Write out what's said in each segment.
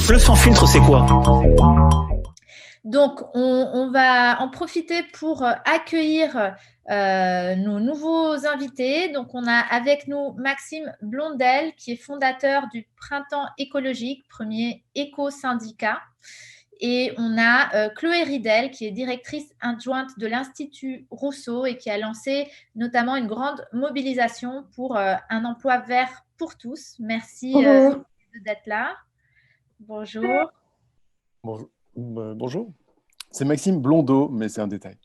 Le sans filtre, c'est quoi? Donc, on va en profiter pour accueillir nos nouveaux invités. Donc, on a avec nous Maxime Blondel, qui est fondateur du Printemps écologique, premier éco-syndicat. Et on a Chloé Ridel, qui est directrice adjointe de l'Institut Rousseau et qui a lancé notamment une grande mobilisation pour un emploi vert pour tous. Merci d'être là. Bonjour. Bonjour. C'est Maxime Blondeau, mais c'est un détail.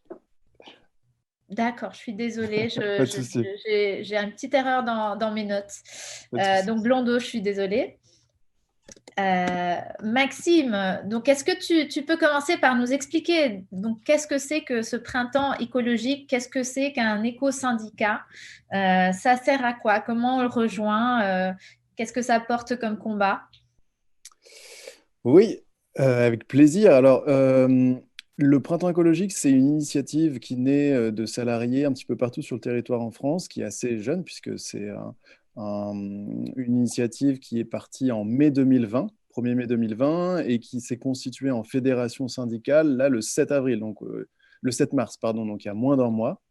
D'accord, je suis désolée. Pas de souci. J'ai une petite erreur dans mes notes. Pas de souci. Donc, Blondeau, je suis désolée. Maxime, donc est-ce que tu peux commencer par nous expliquer donc qu'est-ce que c'est que ce printemps écologique, qu'est-ce que c'est qu'un éco-syndicat, ça sert à quoi, comment on le rejoint, qu'est-ce que ça porte comme combat? Oui, avec plaisir. Alors, le Printemps écologique, c'est une initiative qui naît de salariés un petit peu partout sur le territoire en France, qui est assez jeune, puisque c'est une initiative qui est partie en mai 2020, 1er mai 2020, et qui s'est constituée en fédération syndicale, là, le 7 avril, donc le 7 mars, pardon, donc il y a moins d'un mois.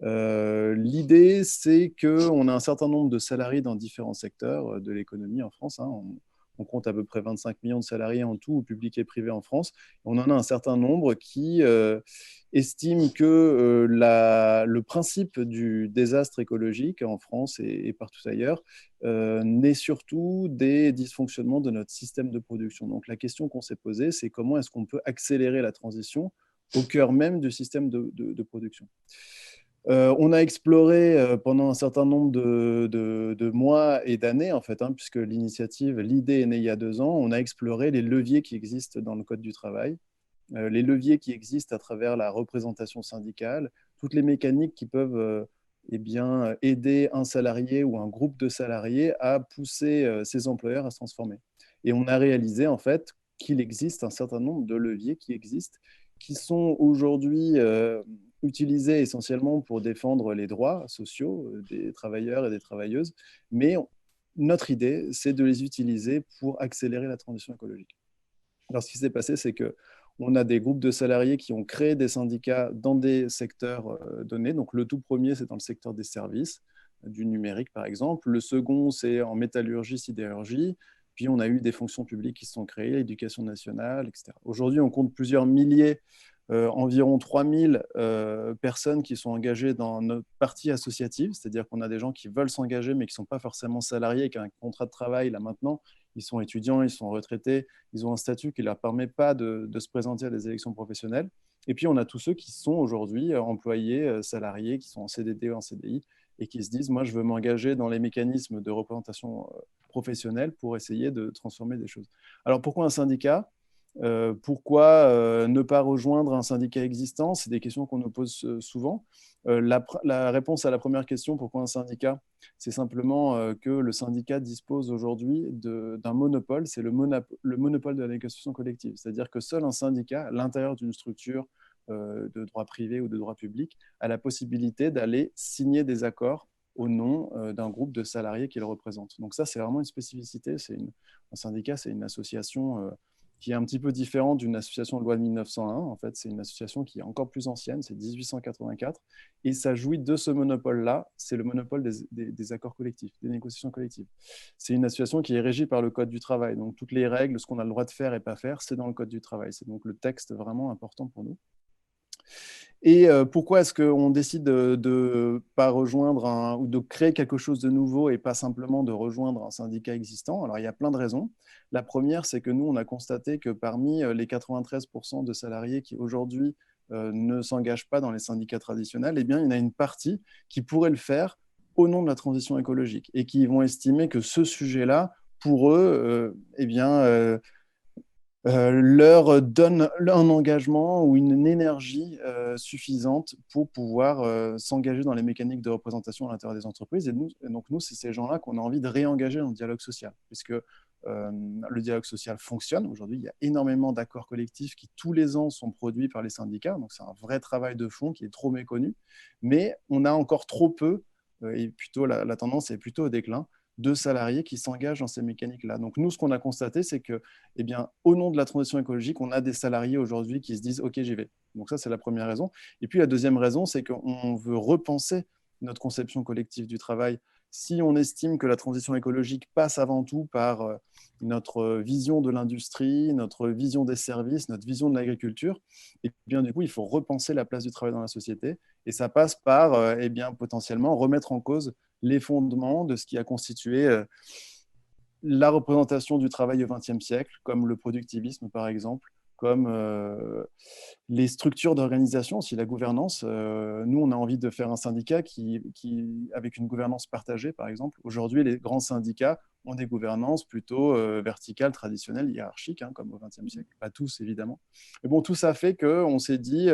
L'idée, c'est qu'on a un certain nombre de salariés dans différents secteurs de l'économie en France. On compte à peu près 25 millions de salariés en tout, public et privé en France. On en a un certain nombre qui estiment que le principe du désastre écologique en France et partout ailleurs naît surtout des dysfonctionnements de notre système de production. Donc la question qu'on s'est posée, c'est comment est-ce qu'on peut accélérer la transition au cœur même du système de production. On a exploré pendant un certain nombre de mois et d'années, en fait, puisque l'idée est née il y a 2 ans. On a exploré les leviers qui existent dans le Code du travail, les leviers qui existent à travers la représentation syndicale, toutes les mécaniques qui peuvent aider un salarié ou un groupe de salariés à pousser ses employeurs à se transformer. Et on a réalisé, en fait, qu'il existe un certain nombre de leviers qui sont aujourd'hui utilisés essentiellement pour défendre les droits sociaux des travailleurs et des travailleuses, mais notre idée, c'est de les utiliser pour accélérer la transition écologique. Alors, ce qui s'est passé, c'est qu'on a des groupes de salariés qui ont créé des syndicats dans des secteurs donnés. Donc, le tout premier, c'est dans le secteur des services, du numérique, par exemple. Le second, c'est en métallurgie, sidérurgie. Puis, on a eu des fonctions publiques qui se sont créées, l'éducation nationale, etc. Aujourd'hui, on compte plusieurs milliers, environ 3000 personnes qui sont engagées dans notre partie associative, c'est-à-dire qu'on a des gens qui veulent s'engager, mais qui ne sont pas forcément salariés, qui ont un contrat de travail là maintenant. Ils sont étudiants, ils sont retraités, ils ont un statut qui ne leur permet pas de se présenter à des élections professionnelles. Et puis, on a tous ceux qui sont aujourd'hui employés, salariés, qui sont en CDD ou en CDI, et qui se disent, moi, je veux m'engager dans les mécanismes de représentation professionnelle pour essayer de transformer des choses. Alors, pourquoi un syndicat ? Pourquoi ne pas rejoindre un syndicat existant? C'est des questions qu'on nous pose souvent. La réponse à la première question, pourquoi un syndicat? C'est simplement que le syndicat dispose aujourd'hui d'un monopole, c'est le monopole de la négociation collective. C'est-à-dire que seul un syndicat, à l'intérieur d'une structure de droit privé ou de droit public, a la possibilité d'aller signer des accords au nom d'un groupe de salariés qu'il représente. Donc ça, c'est vraiment une spécificité. Un syndicat, c'est une association qui est un petit peu différente d'une association de loi de 1901. En fait, c'est une association qui est encore plus ancienne, c'est 1884, et ça jouit de ce monopole-là, c'est le monopole des accords collectifs, des négociations collectives. C'est une association qui est régie par le Code du travail, donc toutes les règles, ce qu'on a le droit de faire et pas faire, c'est dans le Code du travail. C'est donc le texte vraiment important pour nous. Et pourquoi est-ce qu'on décide de ne pas rejoindre ou de créer quelque chose de nouveau et pas simplement de rejoindre un syndicat existant? Alors, il y a plein de raisons. La première, c'est que nous, on a constaté que parmi les 93% de salariés qui aujourd'hui ne s'engagent pas dans les syndicats traditionnels, eh bien, il y en a une partie qui pourrait le faire au nom de la transition écologique et qui vont estimer que ce sujet-là, pour eux, leur donne un engagement ou une énergie suffisante pour pouvoir s'engager dans les mécaniques de représentation à l'intérieur des entreprises. Et donc, nous, c'est ces gens-là qu'on a envie de réengager dans le dialogue social, puisque le dialogue social fonctionne. Aujourd'hui, il y a énormément d'accords collectifs qui, tous les ans, sont produits par les syndicats. Donc, c'est un vrai travail de fond qui est trop méconnu. Mais on a encore trop peu, et plutôt la tendance est plutôt au déclin, de salariés qui s'engagent dans ces mécaniques-là. Donc nous, ce qu'on a constaté, c'est que, eh bien, au nom de la transition écologique, on a des salariés aujourd'hui qui se disent « Ok, j'y vais ». Donc ça, c'est la première raison. Et puis la deuxième raison, c'est qu'on veut repenser notre conception collective du travail. Si on estime que la transition écologique passe avant tout par notre vision de l'industrie, notre vision des services, notre vision de l'agriculture, et bien du coup, il faut repenser la place du travail dans la société. Et ça passe par, eh bien, potentiellement remettre en cause les fondements de ce qui a constitué la représentation du travail au XXe siècle, comme le productivisme par exemple, comme les structures d'organisation, aussi la gouvernance. Nous, on a envie de faire un syndicat avec une gouvernance partagée, par exemple. Aujourd'hui, les grands syndicats ont des gouvernances plutôt verticales, traditionnelles, hiérarchiques, hein, comme au XXe siècle. Pas tous, évidemment. Mais bon, tout ça fait qu'on s'est dit,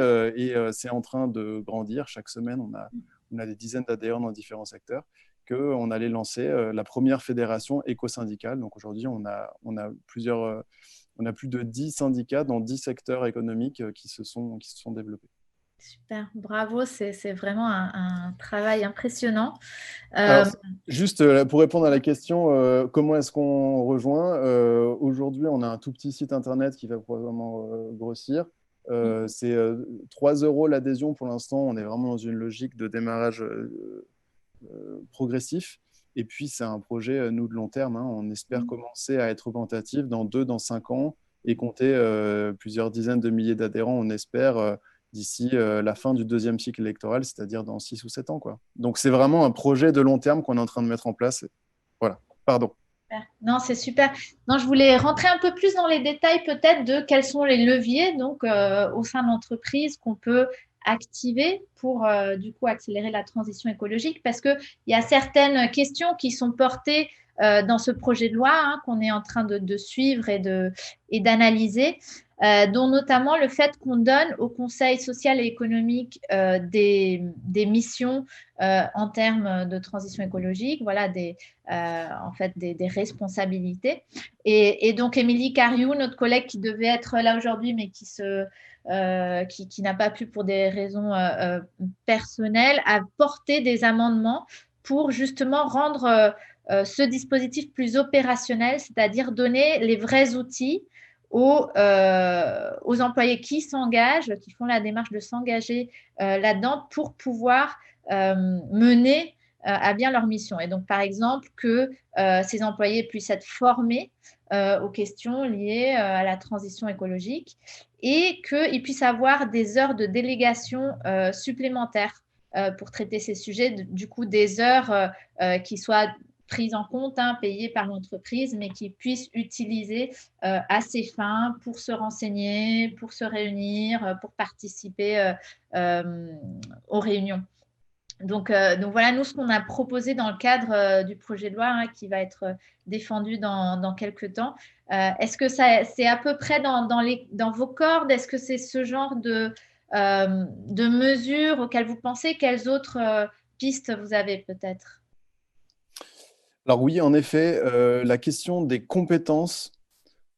c'est en train de grandir. Chaque semaine, on a des dizaines d'adhérents dans différents secteurs, qu'on allait lancer la première fédération éco-syndicale. Donc aujourd'hui, on a plus de 10 syndicats dans 10 secteurs économiques qui se sont développés. Super, bravo, c'est vraiment un travail impressionnant. Alors, juste pour répondre à la question, comment est-ce qu'on rejoint aujourd'hui, on a un tout petit site internet qui va probablement grossir. C'est 3 € l'adhésion pour l'instant. On est vraiment dans une logique de démarrage progressif. Et puis, c'est un projet, nous, de long terme. Hein. On espère commencer à être augmentatif dans 2, dans 5 ans et compter plusieurs dizaines de milliers d'adhérents, on espère, d'ici la fin du deuxième cycle électoral, c'est-à-dire dans 6 ou 7 ans. Quoi. Donc, c'est vraiment un projet de long terme qu'on est en train de mettre en place. Voilà, pardon. Non, c'est super. Non, je voulais rentrer un peu plus dans les détails peut-être de quels sont les leviers donc, au sein de l'entreprise qu'on peut activer pour du coup accélérer la transition écologique parce qu'il y a certaines questions qui sont portées dans ce projet de loi hein, qu'on est en train de suivre et d'analyser, dont notamment le fait qu'on donne au Conseil social et économique des missions en termes de transition écologique, voilà, en fait des responsabilités. Et donc, Émilie Cariou, notre collègue qui devait être là aujourd'hui, mais qui n'a pas pu pour des raisons personnelles, a porté des amendements pour justement rendre ce dispositif plus opérationnel, c'est-à-dire donner les vrais outils aux employés qui s'engagent, qui font la démarche de s'engager là-dedans pour pouvoir mener à bien leur mission. Et donc, par exemple, que ces employés puissent être formés aux questions liées à la transition écologique et qu'ils puissent avoir des heures de délégation supplémentaires pour traiter ces sujets, du coup des heures qui soient prises en compte, hein, payées par l'entreprise, mais qui puissent utiliser à ces fins pour se renseigner, pour se réunir, pour participer aux réunions. Donc voilà, nous, ce qu'on a proposé dans le cadre du projet de loi hein, qui va être défendu dans quelques temps. Est-ce que c'est à peu près dans vos cordes? Est-ce que c'est ce genre de mesures auxquelles vous pensez? Quelles autres pistes vous avez peut-être? Alors oui, en effet, la question des compétences,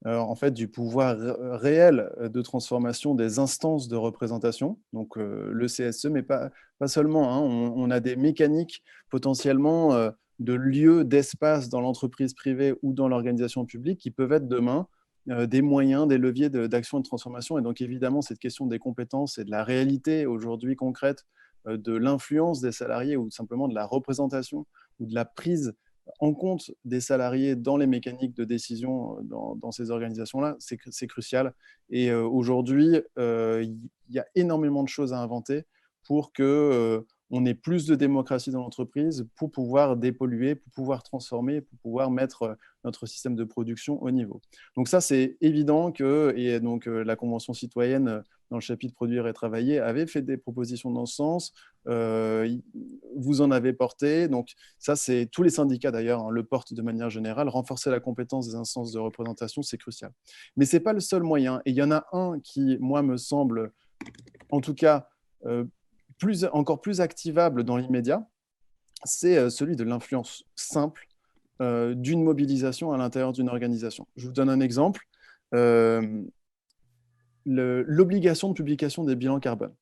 en fait, du pouvoir réel de transformation des instances de représentation, donc le CSE, mais pas seulement. Hein, on a des mécaniques potentiellement de lieux, d'espace dans l'entreprise privée ou dans l'organisation publique qui peuvent être demain des moyens, des leviers d'action et de transformation. Et donc évidemment, cette question des compétences et de la réalité aujourd'hui concrète de l'influence des salariés ou simplement de la représentation ou de la prise en compte des salariés dans les mécaniques de décision dans ces organisations-là, c'est crucial. Et aujourd'hui, il y a énormément de choses à inventer pour qu'on ait plus de démocratie dans l'entreprise, pour pouvoir dépolluer, pour pouvoir transformer, pour pouvoir mettre notre système de production au niveau. Donc ça, c'est évident que, et donc la Convention citoyenne, dans le chapitre Produire et travailler, avait fait des propositions dans ce sens. Vous en avez porté. Donc ça, c'est tous les syndicats d'ailleurs hein, le portent de manière générale. Renforcer la compétence des instances de représentation, c'est crucial. Mais ce n'est pas le seul moyen. Et il y en a un qui, moi, me semble, en tout cas, encore plus activable dans l'immédiat, c'est celui de l'influence simple d'une mobilisation à l'intérieur d'une organisation. Je vous donne un exemple. L'obligation de publication des bilans carbone.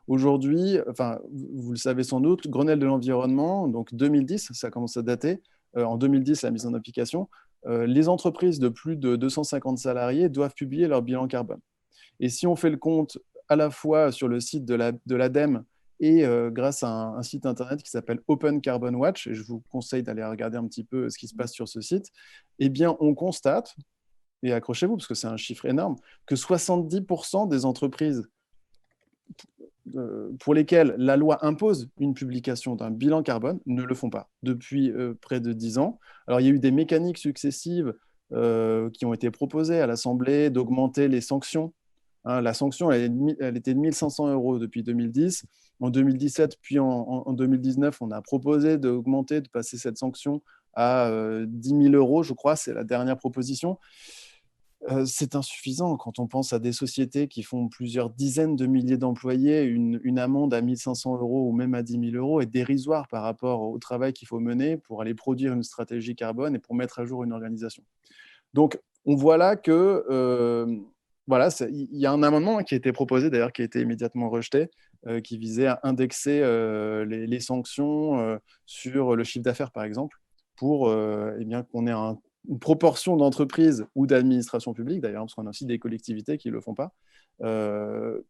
Aujourd'hui, enfin, vous le savez sans doute, Grenelle de l'environnement, donc 2010, ça commence à dater, en 2010, la mise en application, les entreprises de plus de 250 salariés doivent publier leur bilan carbone. Et si on fait le compte à la fois sur le site de l'ADEME et grâce à un site internet qui s'appelle Open Carbon Watch, et je vous conseille d'aller regarder un petit peu ce qui se passe sur ce site, eh bien, on constate, et accrochez-vous parce que c'est un chiffre énorme, que 70% des entreprises pour lesquelles la loi impose une publication d'un bilan carbone ne le font pas depuis près de 10 ans. Alors, il y a eu des mécaniques successives qui ont été proposées à l'Assemblée d'augmenter les sanctions. Hein, la sanction, elle était de 1 500 € depuis 2010. En 2017, puis en 2019, on a proposé d'augmenter, de passer cette sanction à 10 000 €, je crois, c'est la dernière proposition. C'est insuffisant quand on pense à des sociétés qui font plusieurs dizaines de milliers d'employés. Une amende à 1 500 € ou même à 10 000 € est dérisoire par rapport au travail qu'il faut mener pour aller produire une stratégie carbone et pour mettre à jour une organisation. Donc, on voit là que voilà, il y a un amendement qui a été proposé, d'ailleurs, qui a été immédiatement rejeté, qui visait à indexer les sanctions sur le chiffre d'affaires, par exemple, pour eh bien, qu'on ait une proportion d'entreprises ou d'administrations publiques, d'ailleurs, parce qu'on a aussi des collectivités qui ne le font pas,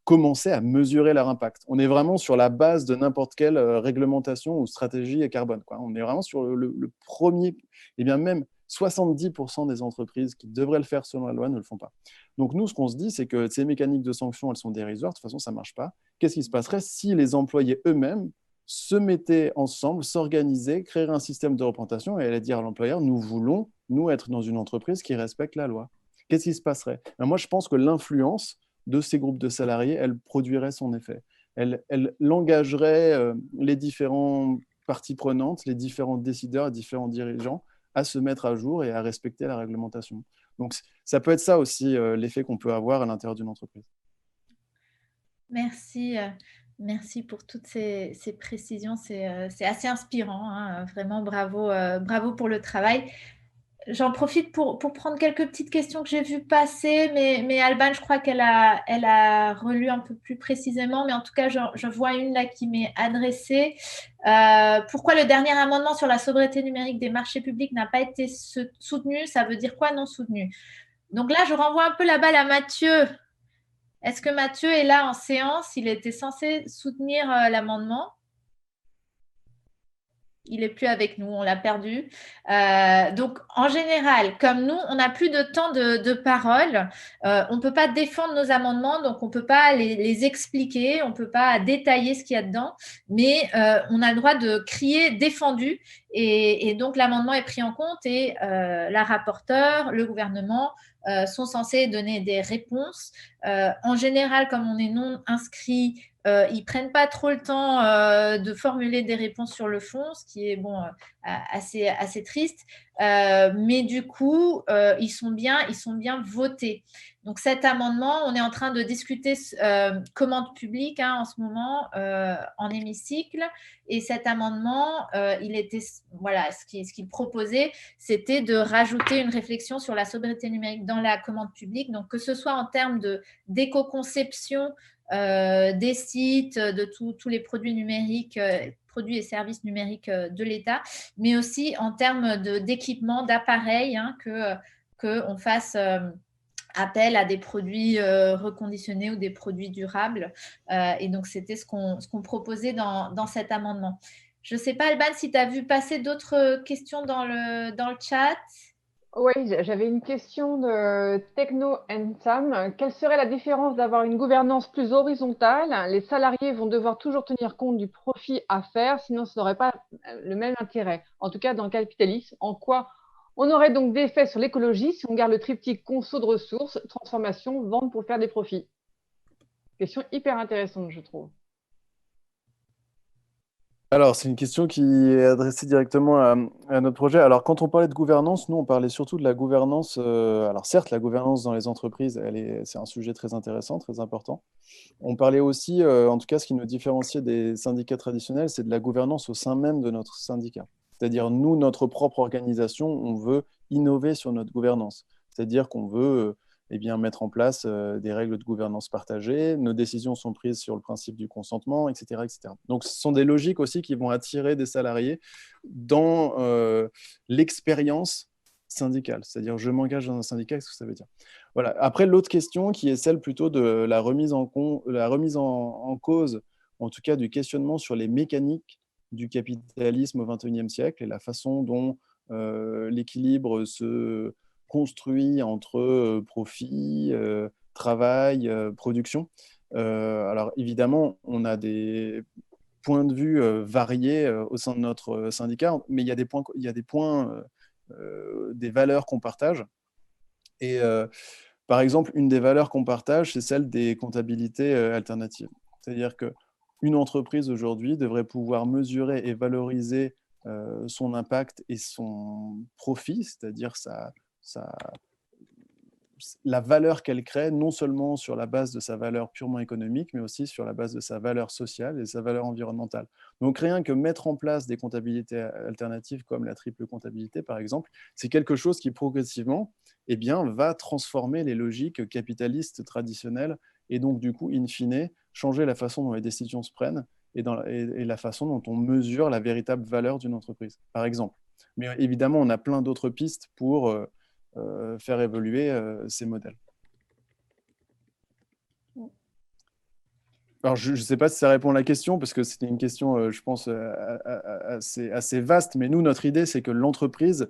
commencer à mesurer leur impact. On est vraiment sur la base de n'importe quelle réglementation ou stratégie carbone, quoi. On est vraiment sur le premier, et bien même 70% des entreprises qui devraient le faire selon la loi ne le font pas. Donc nous, ce qu'on se dit, c'est que ces mécaniques de sanctions, elles sont dérisoires, de toute façon, ça ne marche pas. Qu'est-ce qui se passerait si les employés eux-mêmes se mettaient ensemble, s'organisaient, créeraient un système de représentation et allaient dire à l'employeur, nous voulons, nous, être dans une entreprise qui respecte la loi. Qu'est-ce qui se passerait? Moi, je pense que l'influence de ces groupes de salariés, elle produirait son effet. Elle engagerait les différentes parties prenantes, les différents décideurs, les différents dirigeants à se mettre à jour et à respecter la réglementation. Donc, ça peut être ça aussi l'effet qu'on peut avoir à l'intérieur d'une entreprise. Merci. Merci pour toutes ces précisions. C'est assez inspirant. Hein. Vraiment, bravo, bravo pour le travail. J'en profite pour prendre quelques petites questions que j'ai vues passer, mais Alban, je crois qu'elle a relu un peu plus précisément, mais en tout cas, je vois une là qui m'est adressée. Pourquoi le dernier amendement sur la sobriété numérique des marchés publics n'a pas été soutenu? Ça veut dire quoi non soutenu? Donc là, je renvoie un peu la balle à Mathieu. Est-ce que Mathieu est là en séance? Il était censé soutenir l'amendement. Il n'est plus avec nous, on l'a perdu. Donc, en général, comme nous, on n'a plus de temps de parole, on ne peut pas défendre nos amendements, donc on ne peut pas les expliquer, on ne peut pas détailler ce qu'il y a dedans, mais on a le droit de crier défendu, et donc l'amendement est pris en compte, et la rapporteure, le gouvernement sont censés donner des réponses. En général, comme on est non inscrit, ils ne prennent pas trop le temps de formuler des réponses sur le fond, ce qui est bon, assez triste. Mais du coup, ils sont bien votés. Donc cet amendement, on est en train de discuter commande publique en ce moment en hémicycle. Et cet amendement, voilà, ce qu'il proposait, c'était de rajouter une réflexion sur la sobriété numérique dans la commande publique. Donc que ce soit en termes d'éco-conception des sites, de tous les produits numériques, produits et services numériques de l'État, mais aussi en termes d'équipement, d'appareils, qu'on fasse appel à des produits reconditionnés ou des produits durables. Et donc, c'était ce qu'on proposait dans cet amendement. Je ne sais pas, Alban, si tu as vu passer d'autres questions dans le chat. Oui, j'avais une question de Techno Sam. Quelle serait la différence d'avoir une gouvernance plus horizontale? Les salariés vont devoir toujours tenir compte du profit à faire, sinon ce n'aurait pas le même intérêt. En tout cas, dans le capitalisme, en quoi on aurait donc des effets sur l'écologie si on garde le triptyque conso de ressources, transformation, vente pour faire des profits? Question hyper intéressante, je trouve. Alors, c'est une question qui est adressée directement à notre projet. Alors, quand on parlait de gouvernance, nous, on parlait surtout de la gouvernance. Alors, certes, la gouvernance dans les entreprises, c'est un sujet très intéressant, très important. On parlait aussi, en tout cas, ce qui nous différenciait des syndicats traditionnels, c'est de la gouvernance au sein même de notre syndicat. C'est-à-dire, nous, notre propre organisation, on veut innover sur notre gouvernance. C'est-à-dire qu'on veut eh bien, mettre en place des règles de gouvernance partagées. Nos décisions sont prises sur le principe du consentement, etc., etc. Donc, ce sont des logiques aussi qui vont attirer des salariés dans l'expérience syndicale. C'est-à-dire, je m'engage dans un syndicat, qu'est-ce que ça veut dire? Voilà. Après, l'autre question qui est celle plutôt de la remise en cause, en tout cas du questionnement sur les mécaniques du capitalisme au XXIe siècle et la façon dont l'équilibre se construit entre profit, travail, production. Alors évidemment, on a des points de vue variés au sein de notre syndicat, mais il y a des points, des valeurs qu'on partage. Et par exemple, une des valeurs qu'on partage, c'est celle des comptabilités alternatives. C'est-à-dire qu'une entreprise aujourd'hui devrait pouvoir mesurer et valoriser son impact et son profit, c'est-à-dire la valeur qu'elle crée, non seulement sur la base de sa valeur purement économique, mais aussi sur la base de sa valeur sociale et sa valeur environnementale. Donc rien que mettre en place des comptabilités alternatives comme la triple comptabilité, par exemple, c'est quelque chose qui progressivement eh bien, va transformer les logiques capitalistes traditionnelles et donc du coup, in fine, changer la façon dont les décisions se prennent et la façon dont on mesure la véritable valeur d'une entreprise, par exemple. Mais évidemment, on a plein d'autres pistes pour faire évoluer ces modèles. Alors, je ne sais pas si ça répond à la question, parce que c'était une question, je pense, assez vaste, mais nous, notre idée, c'est que l'entreprise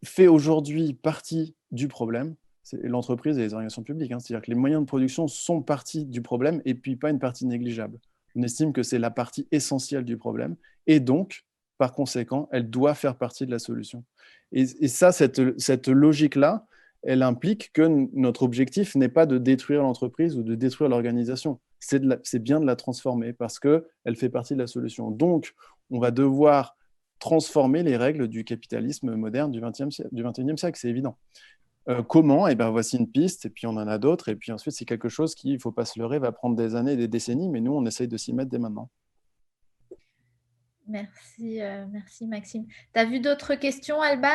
fait aujourd'hui partie du problème. C'est l'entreprise et les organisations publiques, hein. C'est-à-dire que les moyens de production sont partie du problème et puis pas une partie négligeable. On estime que c'est la partie essentielle du problème et donc, par conséquent, elle doit faire partie de la solution. Et ça, cette logique-là, elle implique que notre objectif n'est pas de détruire l'entreprise ou de détruire l'organisation. C'est bien de la transformer parce qu'elle fait partie de la solution. Donc, on va devoir transformer les règles du capitalisme moderne du XXIe siècle, c'est évident. Comment? Eh bien, voici une piste, et puis on en a d'autres, et puis ensuite, c'est quelque chose qui, il ne faut pas se leurrer, va prendre des années et des décennies, mais nous, on essaye de s'y mettre dès maintenant. Merci, merci Maxime. Tu as vu d'autres questions, Alban?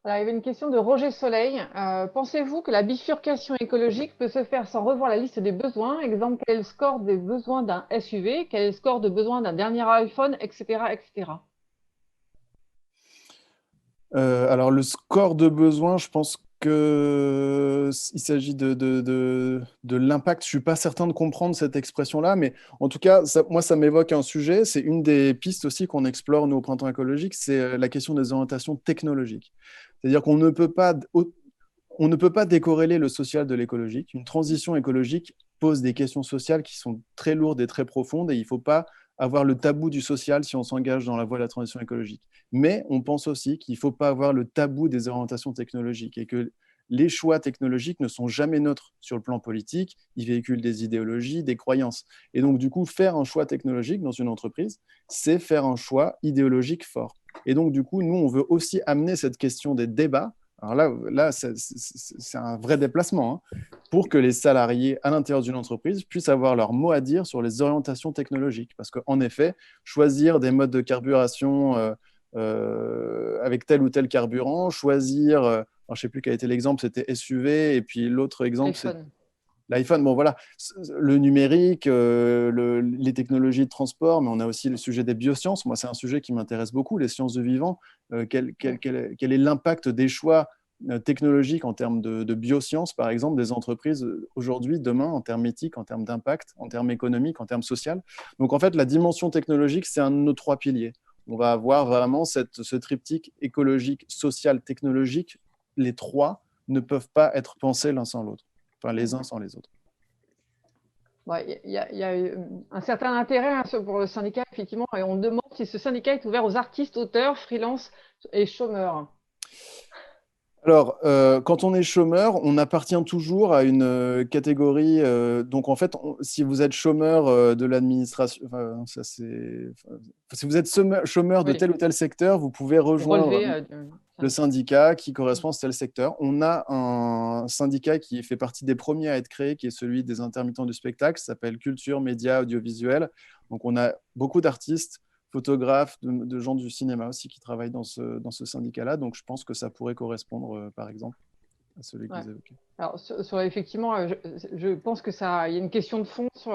Alors, il y avait une question de Roger Soleil. Pensez-vous que la bifurcation écologique peut se faire sans revoir la liste des besoins? Exemple, quel est le score des besoins d'un SUV? Quel est le score de besoin d'un dernier iPhone, etc., etc. Alors, le score de besoin, je pense qu'il s'agit de l'impact. Je ne suis pas certain de comprendre cette expression-là, mais en tout cas, moi, ça m'évoque un sujet. C'est une des pistes aussi qu'on explore, nous, au Printemps écologique, c'est la question des orientations technologiques. C'est-à-dire qu'on ne peut pas, on ne peut pas décorréler le social de l'écologique. Une transition écologique pose des questions sociales qui sont très lourdes et très profondes, et il ne faut pas avoir le tabou du social si on s'engage dans la voie de la transition écologique. Mais on pense aussi qu'il ne faut pas avoir le tabou des orientations technologiques et que les choix technologiques ne sont jamais neutres sur le plan politique, ils véhiculent des idéologies, des croyances. Et donc, du coup, faire un choix technologique dans une entreprise, c'est faire un choix idéologique fort. Et donc, du coup, nous, on veut aussi amener cette question des débats. Alors là c'est un vrai déplacement, hein, pour que les salariés à l'intérieur d'une entreprise puissent avoir leur mot à dire sur les orientations technologiques. Parce qu'en effet, choisir des modes de carburation avec tel ou tel carburant, choisir, alors je ne sais plus quel était l'exemple, c'était SUV, et puis l'autre exemple, c'est l'iPhone. Bon, voilà, le numérique, les technologies de transport, mais on a aussi le sujet des biosciences. Moi, c'est un sujet qui m'intéresse beaucoup, les sciences du vivant. Quel est l'impact des choix technologiques en termes de biosciences, par exemple, des entreprises aujourd'hui, demain, en termes éthiques, en termes d'impact, en termes économiques, en termes sociaux? Donc, en fait, la dimension technologique, c'est un de nos trois piliers. On va avoir vraiment ce triptyque écologique, social, technologique. Les trois ne peuvent pas être pensés l'un sans l'autre. Enfin, les uns sans les autres. Il y a un certain intérêt, hein, pour le syndicat, effectivement, et on demande si ce syndicat est ouvert aux artistes, auteurs, freelance et chômeurs. Alors, quand on est chômeur, on appartient toujours à une catégorie. Donc, en fait, si vous êtes chômeur de l'administration, si vous êtes chômeur de tel ou tel secteur, vous pouvez rejoindre le syndicat qui correspond à tel secteur. On a un syndicat qui fait partie des premiers à être créé, qui est celui des intermittents du spectacle, ça s'appelle Culture, Médias, Audiovisuel. Donc, on a beaucoup d'artistes, photographes, de gens du cinéma aussi qui travaillent dans ce syndicat-là. Donc, je pense que ça pourrait correspondre, par exemple. à celui que vous évoquez. Alors, effectivement, je pense qu'il y a une question de fond sur,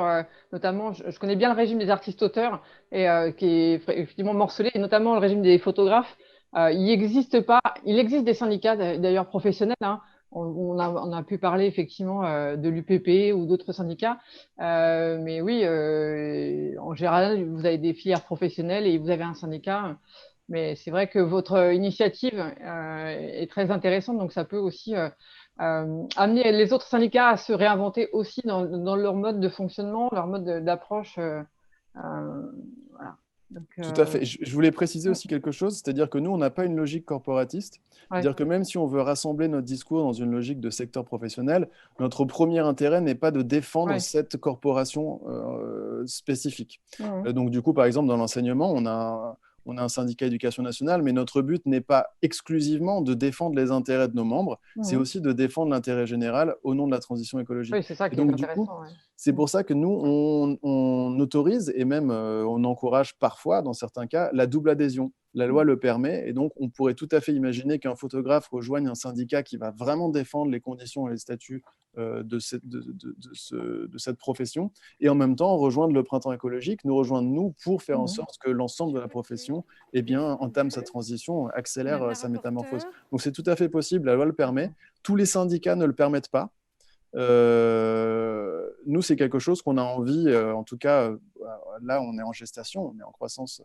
notamment, je connais bien le régime des artistes-auteurs et qui est effectivement morcelé, et notamment le régime des photographes. Il existe des syndicats d'ailleurs professionnels, hein. On a pu parler effectivement de l'UPP ou d'autres syndicats, mais oui, en général, vous avez des filières professionnelles et vous avez un syndicat. Mais c'est vrai que votre initiative est très intéressante, donc ça peut aussi amener les autres syndicats à se réinventer aussi dans leur mode de fonctionnement, leur mode d'approche. Voilà. Donc, Tout à fait. Je voulais préciser aussi quelque chose, c'est-à-dire que nous, on n'a pas une logique corporatiste. C'est-à-dire que même si on veut rassembler notre discours dans une logique de secteur professionnel, notre premier intérêt n'est pas de défendre cette corporation spécifique. Donc, du coup, par exemple, dans l'enseignement, on a un syndicat éducation nationale, mais notre but n'est pas exclusivement de défendre les intérêts de nos membres, c'est aussi de défendre l'intérêt général au nom de la transition écologique. Oui, c'est ça qui donc, est intéressant. C'est pour ça que nous, on autorise et même on encourage parfois, dans certains cas, la double adhésion. La loi le permet et donc on pourrait tout à fait imaginer qu'un photographe rejoigne un syndicat qui va vraiment défendre les conditions et les statuts de cette profession et en même temps rejoindre le printemps écologique, nous rejoindre nous pour faire en sorte que l'ensemble de la profession entame sa transition, accélère sa métamorphose. Donc c'est tout à fait possible, la loi le permet. Tous les syndicats ne le permettent pas. Nous, c'est quelque chose qu'on a envie, en tout cas, là, on est en gestation, on est en croissance,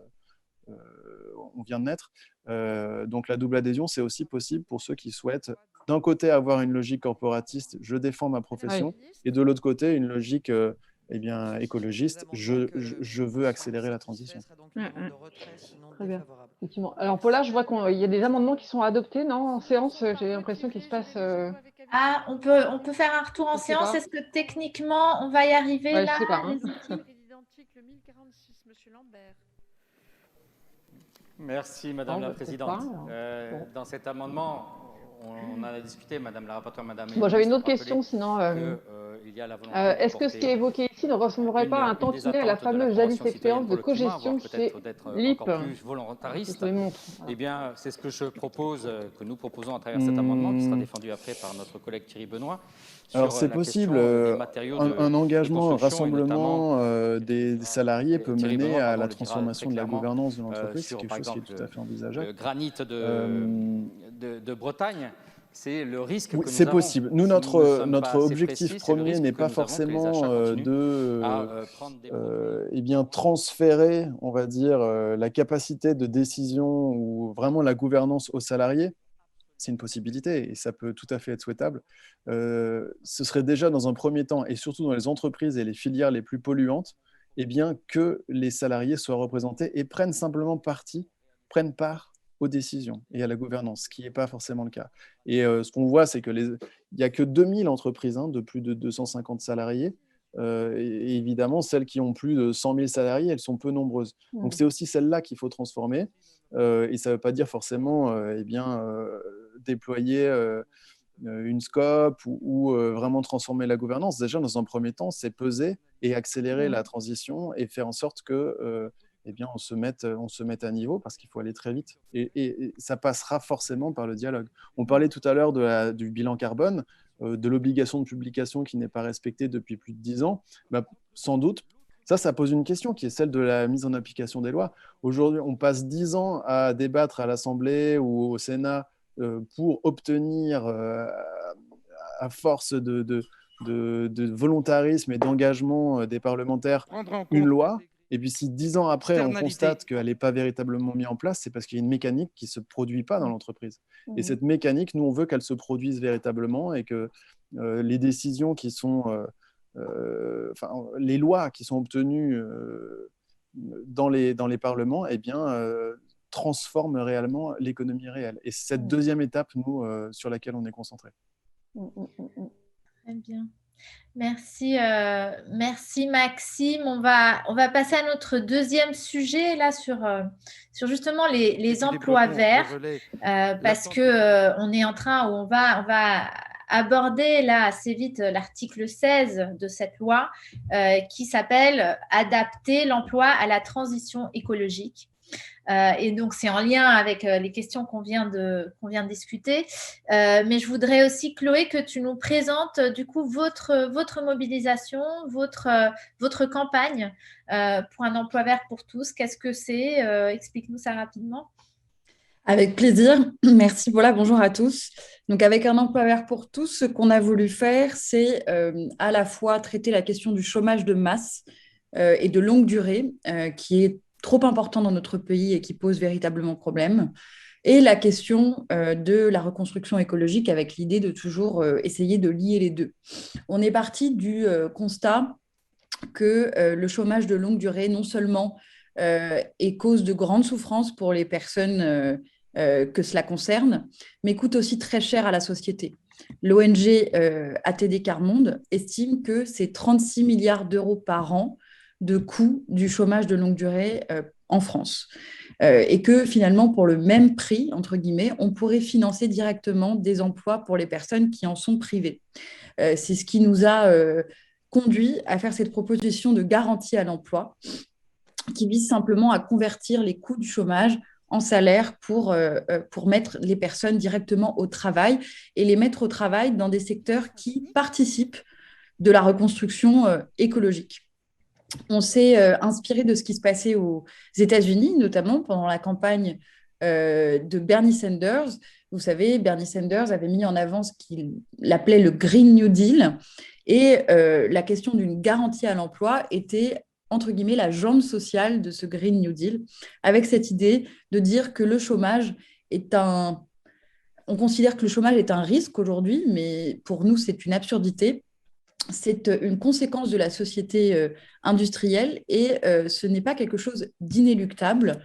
on vient de naître. Donc, la double adhésion, c'est aussi possible pour ceux qui souhaitent, d'un côté, avoir une logique corporatiste, je défends ma profession, et de l'autre côté, une logique écologiste, je veux accélérer la transition. Très bien. Alors, Paula, je vois qu'il y a des amendements qui sont adoptés, non, en séance. J'ai l'impression qu'il se passe… Ah, on peut faire un retour en séance. Est-ce que techniquement, on va y arriver là, je sais pas, les équipes? Merci, Madame la Présidente. Dans cet amendement, on en a discuté, Madame la rapporteure, Madame… Bon, j'avais une autre question, sinon… est-ce que ce qui est évoqué ici ne ressemblerait pas un tantinet à la fameuse jadis expérience de cogestion chez LIP plus volontariste. Eh bien, c'est ce que je propose, que nous proposons à travers cet amendement, qui sera défendu après par notre collègue Thierry Benoît. Alors, c'est possible, un engagement, un rassemblement des salariés peut mener à la transformation de la gouvernance de l'entreprise, c'est quelque chose qui est tout à fait envisageable. Le granit de Bretagne, c'est le risque que nous avons. C'est possible. Nous, notre objectif premier n'est pas forcément de transférer, on va dire, la capacité de décision ou vraiment la gouvernance aux salariés. C'est une possibilité et ça peut tout à fait être souhaitable. Ce serait déjà dans un premier temps, et surtout dans les entreprises et les filières les plus polluantes, que les salariés soient représentés et prennent part aux décisions et à la gouvernance, ce qui n'est pas forcément le cas. Et ce qu'on voit, c'est qu'il n'y a que 2000 entreprises de plus de 250 salariés. Et évidemment, celles qui ont plus de 100 000 salariés, elles sont peu nombreuses. Donc, c'est aussi celles-là qu'il faut transformer. Et ça ne veut pas dire forcément déployer une scope ou vraiment transformer la gouvernance. Déjà, dans un premier temps, c'est peser et accélérer la transition et faire en sorte que on se mette à niveau parce qu'il faut aller très vite. Et ça passera forcément par le dialogue. On parlait tout à l'heure du bilan carbone, de l'obligation de publication qui n'est pas respectée depuis plus de 10 ans. Sans doute, ça pose une question qui est celle de la mise en application des lois. Aujourd'hui, on passe 10 ans à débattre à l'Assemblée ou au Sénat pour obtenir, à force de volontarisme et d'engagement des parlementaires, une loi. Et puis si 10 ans après, on constate qu'elle n'est pas véritablement mise en place, c'est parce qu'il y a une mécanique qui ne se produit pas dans l'entreprise. Et cette mécanique, nous, on veut qu'elle se produise véritablement et que les décisions qui sont… les lois qui sont obtenues dans les parlements transforment réellement l'économie réelle. Et c'est cette deuxième étape, nous, sur laquelle on est concentré. Très bien. Merci Maxime. On va passer à notre deuxième sujet là sur justement les emplois verts parce que on est en train où on va aborder là assez vite l'article 16 de cette loi qui s'appelle « Adapter l'emploi à la transition écologique ». Et donc, c'est en lien avec les questions qu'on vient de discuter. Mais je voudrais aussi, Chloé, que tu nous présentes du coup votre mobilisation, votre campagne pour un emploi vert pour tous. Qu'est-ce que c'est? Explique-nous ça rapidement. Avec plaisir. Merci Paula, bonjour à tous. Donc avec un emploi vert pour tous, ce qu'on a voulu faire, c'est à la fois traiter la question du chômage de masse et de longue durée, qui est trop important dans notre pays et qui pose véritablement problème, et la question de la reconstruction écologique avec l'idée de toujours essayer de lier les deux. On est parti du constat que le chômage de longue durée, non seulement est cause de grandes souffrances pour les personnes que cela concerne, mais coûte aussi très cher à la société. L'ONG ATD Quart Monde estime que c'est 36 milliards d'euros par an de coût du chômage de longue durée en France. Et que finalement, pour le même prix, entre guillemets, on pourrait financer directement des emplois pour les personnes qui en sont privées. C'est ce qui nous a conduit à faire cette proposition de garantie à l'emploi qui vise simplement à convertir les coûts du chômage en salaire pour mettre les personnes directement au travail et les mettre au travail dans des secteurs qui participent de la reconstruction écologique. On s'est inspiré de ce qui se passait aux États-Unis, notamment pendant la campagne de Bernie Sanders. Vous savez, Bernie Sanders avait mis en avant ce qu'il appelait le Green New Deal, et la question d'une garantie à l'emploi était, entre guillemets, la jambe sociale de ce Green New Deal, avec cette idée de dire que le chômage est un... On considère que le chômage est un risque aujourd'hui, mais pour nous, c'est une absurdité. C'est une conséquence de la société industrielle et ce n'est pas quelque chose d'inéluctable,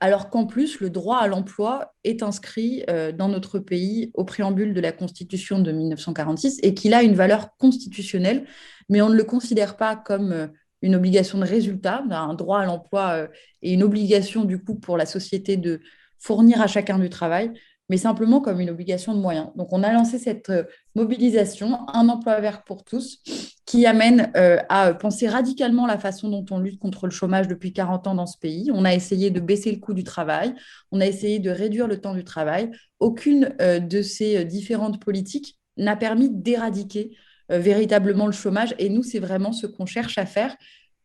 alors qu'en plus, le droit à l'emploi est inscrit dans notre pays au préambule de la Constitution de 1946 et qu'il a une valeur constitutionnelle, mais on ne le considère pas comme une obligation de résultat. Un droit à l'emploi et une obligation du coup pour la société de fournir à chacun du travail, mais simplement comme une obligation de moyens. Donc, on a lancé cette mobilisation, un emploi vert pour tous, qui amène à penser radicalement la façon dont on lutte contre le chômage depuis 40 ans dans ce pays. On a essayé de baisser le coût du travail, on a essayé de réduire le temps du travail. Aucune de ces différentes politiques n'a permis d'éradiquer véritablement le chômage. Et nous, c'est vraiment ce qu'on cherche à faire,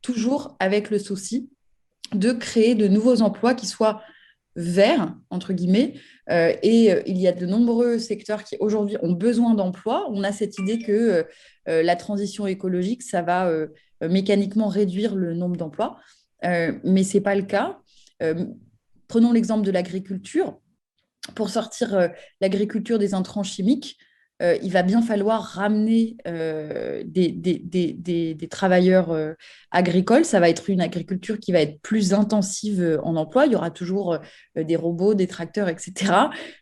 toujours avec le souci de créer de nouveaux emplois qui soient verts, entre guillemets, il y a de nombreux secteurs qui aujourd'hui ont besoin d'emplois. On a cette idée que la transition écologique, ça va mécaniquement réduire le nombre d'emplois, mais ce n'est pas le cas. Prenons l'exemple de l'agriculture. Pour sortir l'agriculture des intrants chimiques, il va bien falloir ramener des travailleurs agricoles. Ça va être une agriculture qui va être plus intensive en emploi. Il y aura toujours des robots, des tracteurs, etc.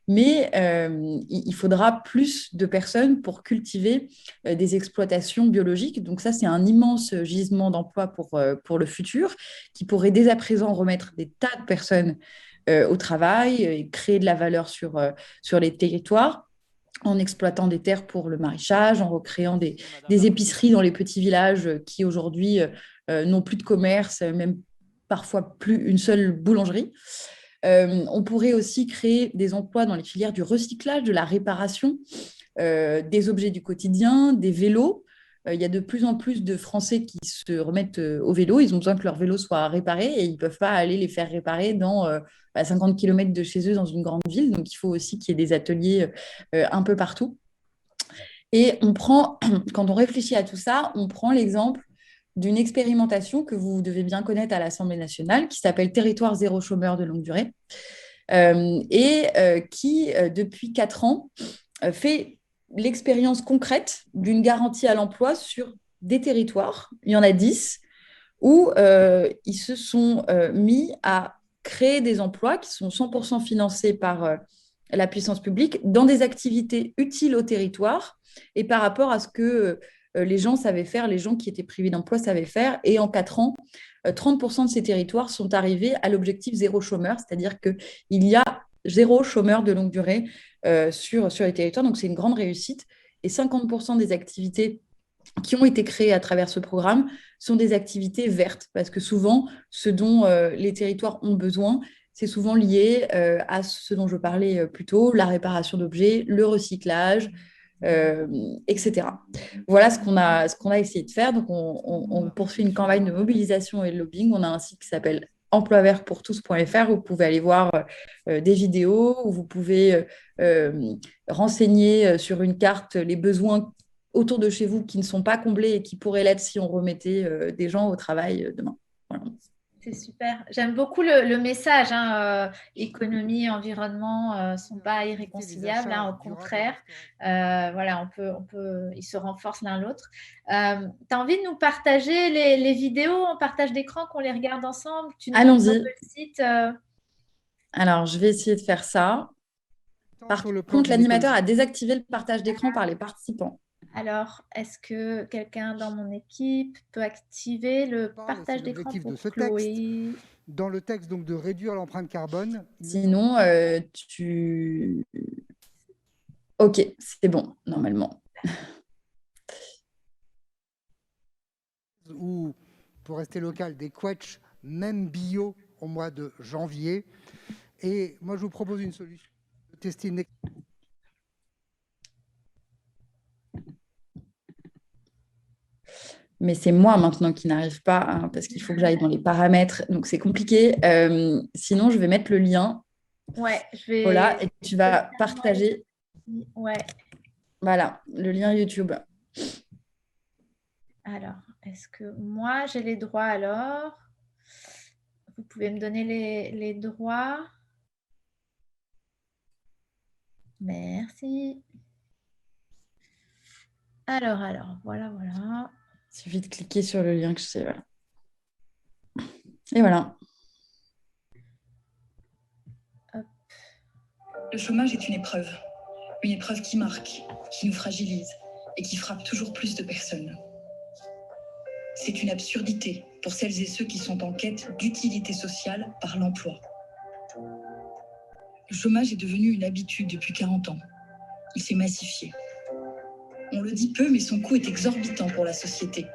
Mais il faudra plus de personnes pour cultiver des exploitations biologiques. Donc ça, c'est un immense gisement d'emploi pour le futur qui pourrait dès à présent remettre des tas de personnes au travail et créer de la valeur sur les territoires, en exploitant des terres pour le maraîchage, en recréant des épiceries dans les petits villages qui aujourd'hui n'ont plus de commerce, même parfois plus une seule boulangerie. On pourrait aussi créer des emplois dans les filières du recyclage, de la réparation, des objets du quotidien, des vélos. Il y a de plus en plus de Français qui se remettent au vélo. Ils ont besoin que leur vélo soit réparé et ils ne peuvent pas aller les faire réparer dans 50 km de chez eux dans une grande ville. Donc, il faut aussi qu'il y ait des ateliers un peu partout. Et quand on réfléchit à tout ça, on prend l'exemple d'une expérimentation que vous devez bien connaître à l'Assemblée nationale qui s'appelle Territoire zéro chômeur de longue durée qui, depuis 4 ans, fait l'expérience concrète d'une garantie à l'emploi sur des territoires, il y en a 10, où ils se sont mis à créer des emplois qui sont 100% financés par la puissance publique dans des activités utiles au territoire et par rapport à ce que les gens savaient faire, les gens qui étaient privés d'emploi savaient faire. Et en 4 ans, 30% de ces territoires sont arrivés à l'objectif zéro chômeur, c'est-à-dire qu'il y a 0 chômeur de longue durée sur les territoires. Donc, c'est une grande réussite. Et 50% des activités qui ont été créées à travers ce programme sont des activités vertes, parce que souvent, ce dont les territoires ont besoin, c'est souvent lié à ce dont je parlais plus tôt, la réparation d'objets, le recyclage, etc. Voilà ce qu'on a essayé de faire. Donc, on poursuit une campagne de mobilisation et de lobbying. On a un site qui s'appelle emploivertpourtous.fr où vous pouvez aller voir des vidéos, où vous pouvez renseigner sur une carte les besoins autour de chez vous qui ne sont pas comblés et qui pourraient l'être si on remettait des gens au travail demain. Voilà. C'est super. J'aime beaucoup le message. Économie et environnement ne sont pas irréconciliables. Au contraire, voilà, ils se renforcent l'un l'autre. Tu as envie de nous partager les vidéos en partage d'écran, qu'on les regarde ensemble? Tu nous montres un peu le site. Alors, je vais essayer de faire ça. Par contre, l'animateur a désactivé le partage d'écran par les participants. Alors, est-ce que quelqu'un dans mon équipe peut activer le partage d'écran pour Chloé? Dans le texte, donc, de réduire l'empreinte carbone. Sinon, Ok, c'est bon, normalement. Ou, pour rester local, des quetchs, même bio, au mois de janvier. Et moi, je vous propose une solution. Tester une... Mais c'est moi maintenant qui n'arrive pas, parce qu'il faut que j'aille dans les paramètres. Donc, c'est compliqué. Sinon, je vais mettre le lien. Ouais, je vais... Voilà, et tu vas partager. Ouais. Voilà, le lien YouTube. Alors, est-ce que moi, j'ai les droits alors? Vous pouvez me donner les droits? Merci. Alors, voilà. Il suffit de cliquer sur le lien que je sais. Voilà. Et voilà. Hop. Le chômage est une épreuve qui marque, qui nous fragilise et qui frappe toujours plus de personnes. C'est une absurdité pour celles et ceux qui sont en quête d'utilité sociale par l'emploi. Le chômage est devenu une habitude depuis 40 ans. Il s'est massifié. On le dit peu, mais son coût est exorbitant pour la société,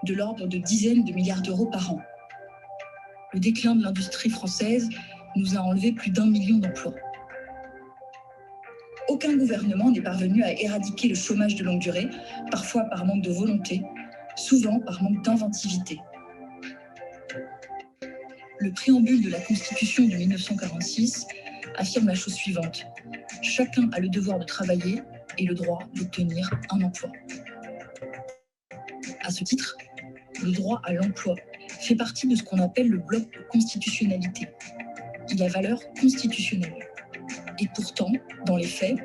de l'ordre de dizaines de milliards d'euros par an. Le déclin de l'industrie française nous a enlevé plus d'1 million d'emplois. Aucun gouvernement n'est parvenu à éradiquer le chômage de longue durée, parfois par manque de volonté, souvent par manque d'inventivité. Le préambule de la Constitution de 1946 affirme la chose suivante. Chacun a le devoir de travailler et le droit d'obtenir un emploi. À ce titre, le droit à l'emploi fait partie de ce qu'on appelle le bloc de constitutionnalité. Il a valeur constitutionnelle. Et pourtant, dans les faits,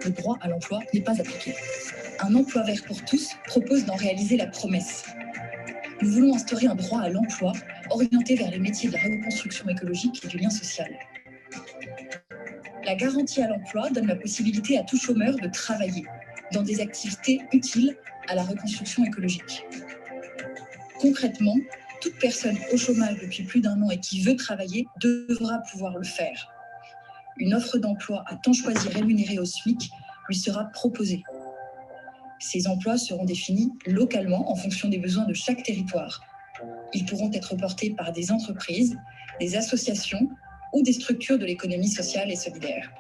le droit à l'emploi n'est pas appliqué. Un emploi vert pour tous propose d'en réaliser la promesse. Nous voulons instaurer un droit à l'emploi orienté vers les métiers de la reconstruction écologique et du lien social. La garantie à l'emploi donne la possibilité à tout chômeur de travailler dans des activités utiles à la reconstruction écologique. Concrètement, toute personne au chômage depuis plus d'1 an et qui veut travailler devra pouvoir le faire. Une offre d'emploi à temps choisi rémunérée au SMIC lui sera proposée. Ces emplois seront définis localement en fonction des besoins de chaque territoire. Ils pourront être portés par des entreprises, des associations ou des structures de l'économie sociale et solidaire.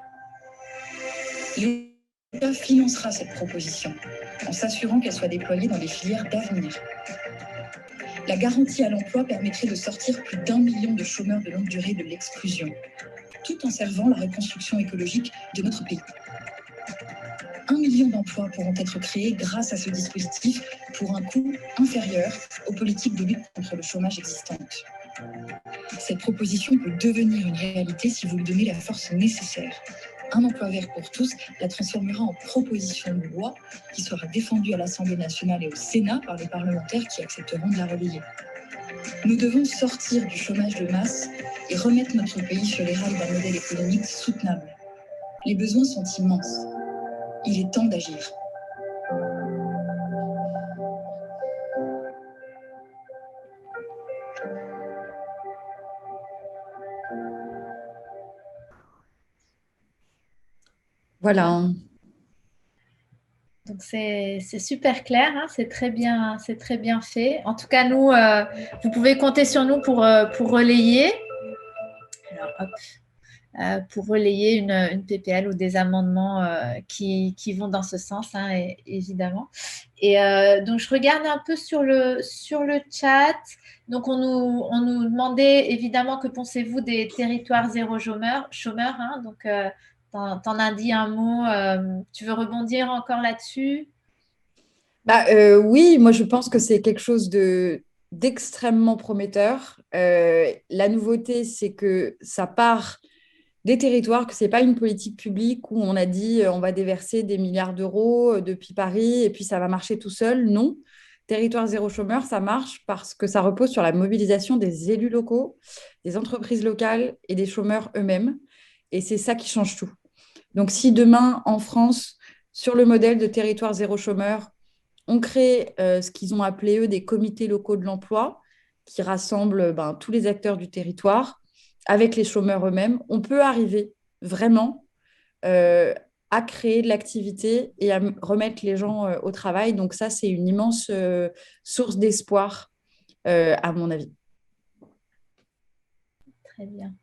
L'État financera cette proposition en s'assurant qu'elle soit déployée dans des filières d'avenir. La garantie à l'emploi permettrait de sortir plus d'1 million de chômeurs de longue durée de l'exclusion, tout en servant la reconstruction écologique de notre pays. 1 million d'emplois pourront être créés grâce à ce dispositif pour un coût inférieur aux politiques de lutte contre le chômage existantes. Cette proposition peut devenir une réalité si vous lui donnez la force nécessaire. Un emploi vert pour tous la transformera en proposition de loi qui sera défendue à l'Assemblée nationale et au Sénat par les parlementaires qui accepteront de la relayer. Nous devons sortir du chômage de masse et remettre notre pays sur les rails d'un modèle économique soutenable. Les besoins sont immenses. Il est temps d'agir. Voilà. Donc, c'est super clair, hein, c'est très bien fait. En tout cas, nous, vous pouvez compter sur nous pour relayer. Alors, hop. Pour relayer une PPL ou des amendements qui vont dans ce sens, hein, évidemment. Et donc, je regarde un peu sur le chat. Donc, on nous demandait évidemment que pensez-vous des territoires zéro chômeur, hein, donc, t'en as dit un mot. Tu veux rebondir encore là-dessus? Oui, moi je pense que c'est quelque chose d'extrêmement prometteur. La nouveauté, c'est que ça part des territoires, que ce n'est pas une politique publique où on a dit on va déverser des milliards d'euros depuis Paris et puis ça va marcher tout seul. Non. Territoire zéro chômeur, ça marche parce que ça repose sur la mobilisation des élus locaux, des entreprises locales et des chômeurs eux-mêmes. Et c'est ça qui change tout. Donc si demain, en France, sur le modèle de territoire zéro chômeur, on crée ce qu'ils ont appelé, eux, des comités locaux de l'emploi qui rassemblent tous les acteurs du territoire avec les chômeurs eux-mêmes. On peut arriver vraiment à créer de l'activité et à remettre les gens au travail. Donc ça, c'est une immense source d'espoir, à mon avis. Très bien.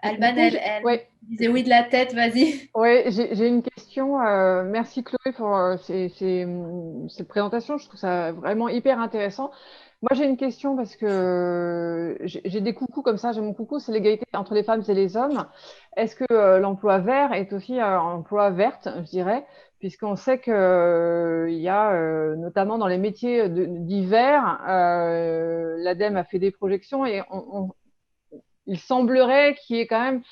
Alban, elle disait oui de la tête, vas-y. Oui, j'ai une question. Merci Chloé pour cette présentation. Je trouve ça vraiment hyper intéressant. Moi, j'ai une question parce que j'ai des coucous comme ça. J'ai mon coucou, c'est l'égalité entre les femmes et les hommes. Est-ce que l'emploi vert est aussi un emploi verte, je dirais, puisqu'on sait que il y a notamment dans les métiers d'hiver, l'ADEME a fait des projections et il semblerait qu'il y ait quand même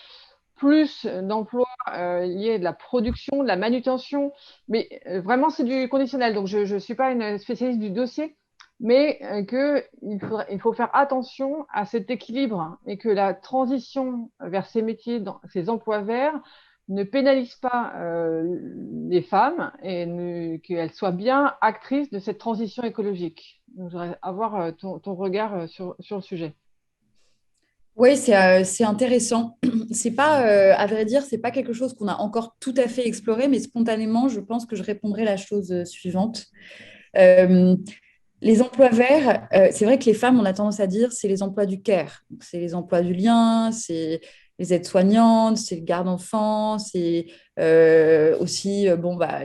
plus d'emplois liés à de la production, de la manutention, mais vraiment c'est du conditionnel. Donc je ne suis pas une spécialiste du dossier, mais il faut faire attention à cet équilibre et que la transition vers ces métiers, ces emplois verts, ne pénalise pas les femmes et qu'elles soient bien actrices de cette transition écologique. Donc, je voudrais avoir ton regard sur le sujet. Oui, c'est intéressant. C'est pas, à vrai dire, c'est pas quelque chose qu'on a encore tout à fait exploré, mais spontanément, je pense que je répondrai la chose suivante. Euh, les emplois verts, c'est vrai que les femmes, on a tendance à dire, c'est les emplois du care. C'est les emplois du lien, c'est les aides-soignantes, c'est le garde-enfants, c'est aussi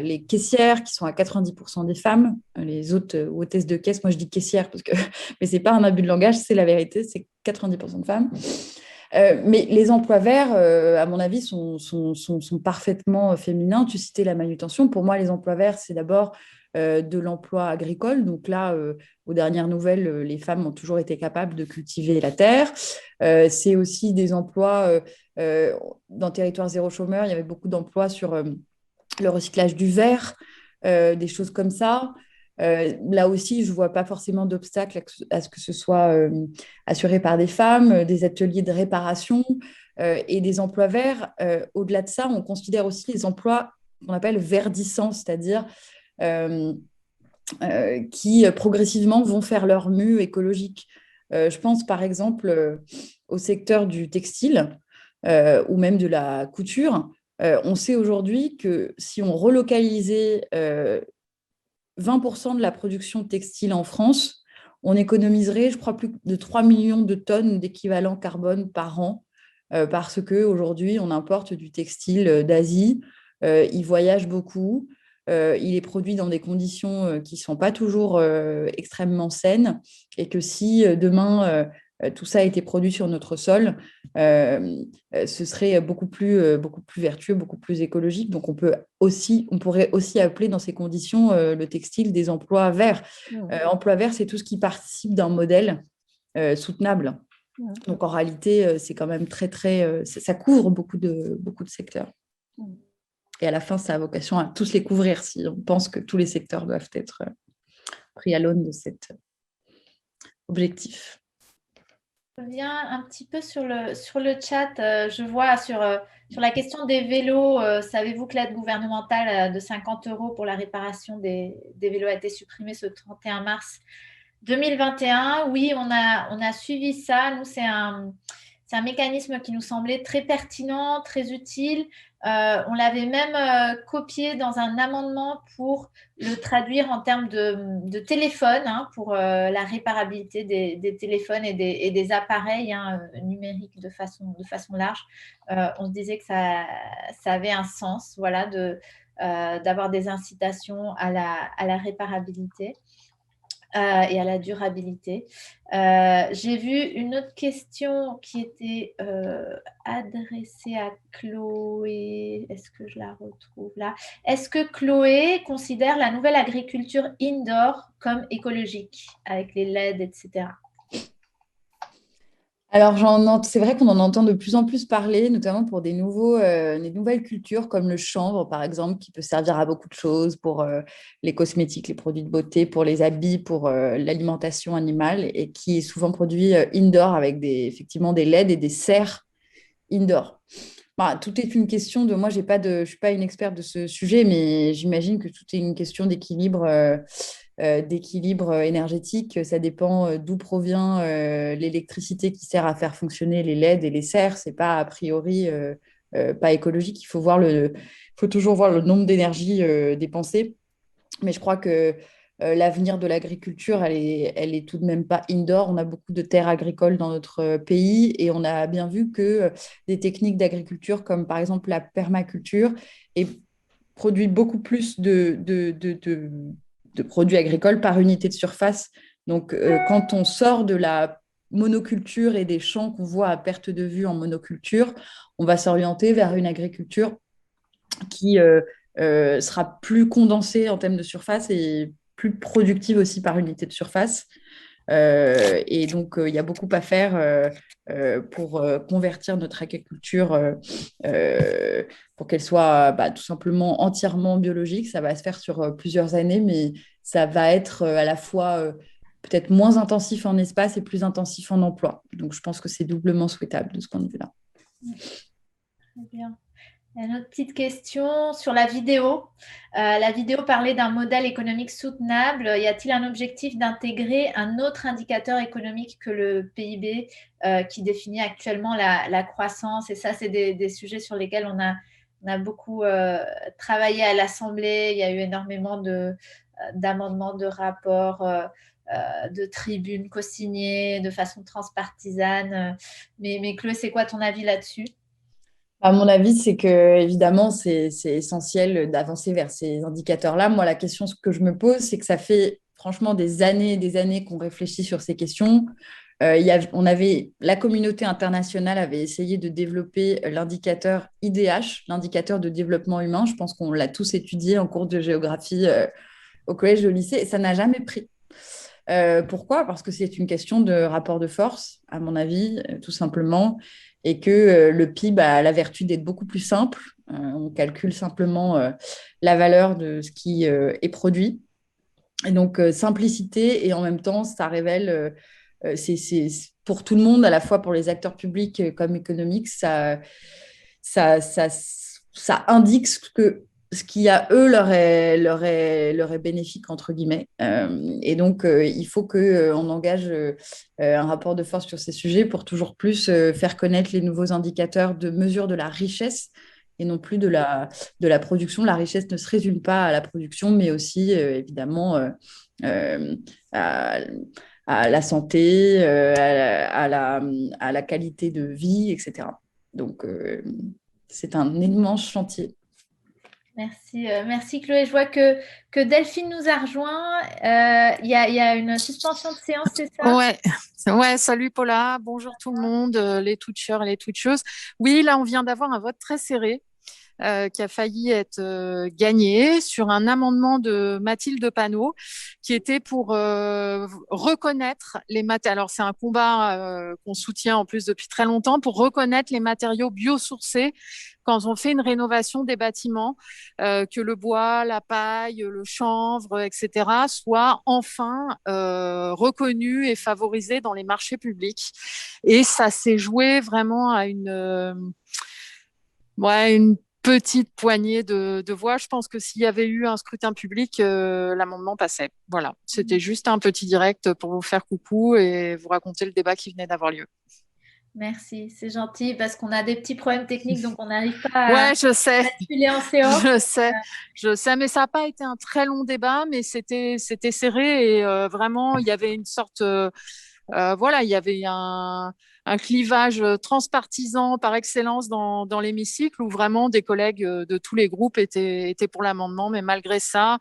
les caissières qui sont à 90% des femmes, les autres hôtesses de caisse. Moi, je dis caissière parce que, mais c'est pas un abus de langage, c'est la vérité, c'est 90% de femmes. Mais les emplois verts, à mon avis, sont parfaitement féminins. Tu citais la manutention. Pour moi, les emplois verts, c'est d'abord de l'emploi agricole. Donc là, aux dernières nouvelles, les femmes ont toujours été capables de cultiver la terre. C'est aussi des emplois, dans Territoire zéro chômeur, il y avait beaucoup d'emplois sur le recyclage du verre, des choses comme ça. Là aussi, je ne vois pas forcément d'obstacle à ce que ce soit assuré par des femmes, des ateliers de réparation et des emplois verts. Au-delà de ça, on considère aussi les emplois qu'on appelle verdissants, c'est-à-dire qui progressivement vont faire leur mue écologique. Je pense par exemple au secteur du textile ou même de la couture. On sait aujourd'hui que si on relocalisait 20% de la production textile en France, on économiserait, je crois, plus de 3 millions de tonnes d'équivalent carbone par an, parce qu'aujourd'hui, on importe du textile d'Asie, il voyage beaucoup, il est produit dans des conditions qui ne sont pas toujours extrêmement saines, et que si demain, tout ça a été produit sur notre sol, ce serait beaucoup plus vertueux, beaucoup plus écologique. Donc, on pourrait aussi appeler dans ces conditions le textile des emplois verts. Emplois verts, c'est tout ce qui participe d'un modèle soutenable. Donc, en réalité, c'est quand même ça couvre beaucoup de secteurs. Et à la fin, ça a vocation à tous les couvrir si on pense que tous les secteurs doivent être pris à l'aune de cet objectif. Je reviens un petit peu sur le chat. Je vois sur la question des vélos, savez-vous que l'aide gouvernementale de 50 € pour la réparation des vélos a été supprimée ce 31 mars 2021? Oui, on a suivi ça. Nous, c'est un mécanisme qui nous semblait très pertinent, très utile. On l'avait même copié dans un amendement pour le traduire en termes de téléphone, pour la réparabilité des téléphones et des appareils numériques de façon large. On se disait que ça avait un sens, voilà, d'avoir des incitations à la réparabilité. Et à la durabilité. J'ai vu une autre question qui était adressée à Chloé. Est-ce que je la retrouve là? Est-ce que Chloé considère la nouvelle agriculture indoor comme écologique, avec les LED, etc.? Alors, c'est vrai qu'on en entend de plus en plus parler, notamment pour des nouvelles cultures comme le chanvre, par exemple, qui peut servir à beaucoup de choses pour les cosmétiques, les produits de beauté, pour les habits, pour l'alimentation animale, et qui est souvent produit indoor avec effectivement des LED et des serres indoor. Bah, tout est une question de... Moi, je ne suis pas une experte de ce sujet, mais j'imagine que tout est une question d'équilibre énergétique. Ça dépend d'où provient l'électricité qui sert à faire fonctionner les LED et les serres. Ce n'est pas a priori pas écologique. Il faut toujours voir le nombre d'énergie dépensées. Mais je crois que l'avenir de l'agriculture, elle est tout de même pas indoor. On a beaucoup de terres agricoles dans notre pays et on a bien vu que des techniques d'agriculture comme par exemple la permaculture produit beaucoup plus de produits agricoles par unité de surface. Donc, quand on sort de la monoculture et des champs qu'on voit à perte de vue en monoculture, on va s'orienter vers une agriculture qui sera plus condensée en termes de surface et plus productive aussi par unité de surface. Et donc, il y a beaucoup à faire pour convertir notre agriculture pour qu'elle soit tout simplement entièrement biologique. Ça va se faire sur plusieurs années, mais ça va être à la fois peut-être moins intensif en espace et plus intensif en emploi. Donc, je pense que c'est doublement souhaitable de ce point de vue-là. Très bien. Une autre petite question sur la vidéo. La vidéo parlait d'un modèle économique soutenable. Y a-t-il un objectif d'intégrer un autre indicateur économique que le PIB qui définit actuellement la croissance? Et ça, c'est des sujets sur lesquels on a beaucoup travaillé à l'Assemblée. Il y a eu énormément d'amendements, de rapports, de tribunes co-signées de façon transpartisane. Mais Chloé, c'est quoi ton avis là-dessus? À mon avis, c'est que évidemment, c'est essentiel d'avancer vers ces indicateurs-là. Moi, la question que je me pose, c'est que ça fait franchement des années et des années qu'on réfléchit sur ces questions. La communauté internationale avait essayé de développer l'indicateur IDH, l'indicateur de développement humain. Je pense qu'on l'a tous étudié en cours de géographie au collège, au lycée, et ça n'a jamais pris. Pourquoi? Parce que c'est une question de rapport de force, à mon avis, tout simplement, et que le PIB a la vertu d'être beaucoup plus simple. On calcule simplement la valeur de ce qui est produit. Et donc, simplicité, et en même temps, ça révèle, c'est pour tout le monde, à la fois pour les acteurs publics comme économiques, ça indique ce qui à eux leur est bénéfique, entre guillemets. Et donc, il faut qu'on engage un rapport de force sur ces sujets pour toujours plus faire connaître les nouveaux indicateurs de mesure de la richesse et non plus de la production. La richesse ne se résume pas à la production, mais aussi, évidemment, à la santé, à la qualité de vie, etc. Donc, c'est un immense chantier. Merci Chloé. Je vois que Delphine nous a rejoint. Il y a une suspension de séance, c'est ça? Ouais, salut Paula. Bonjour tout le monde, les Twitchers et les Twitcheuses. Oui, là, on vient d'avoir un vote très serré qui a failli être gagné sur un amendement de Mathilde Panot qui était pour reconnaître les matériaux. Alors, c'est un combat qu'on soutient en plus depuis très longtemps pour reconnaître les matériaux biosourcés quand on fait une rénovation des bâtiments, que le bois, la paille, le chanvre, etc., soient enfin reconnus et favorisés dans les marchés publics. Et ça s'est joué vraiment à une petite poignée de voix. Je pense que s'il y avait eu un scrutin public, l'amendement passait. Voilà, c'était juste un petit direct pour vous faire coucou et vous raconter le débat qui venait d'avoir lieu. Merci, c'est gentil parce qu'on a des petits problèmes techniques, donc on n'arrive pas je sais. à filer en séance. Je sais, mais ça n'a pas été un très long débat, mais c'était serré et vraiment, il y avait une sorte, il y avait un clivage transpartisan par excellence dans l'hémicycle où vraiment des collègues de tous les groupes étaient pour l'amendement, mais malgré ça,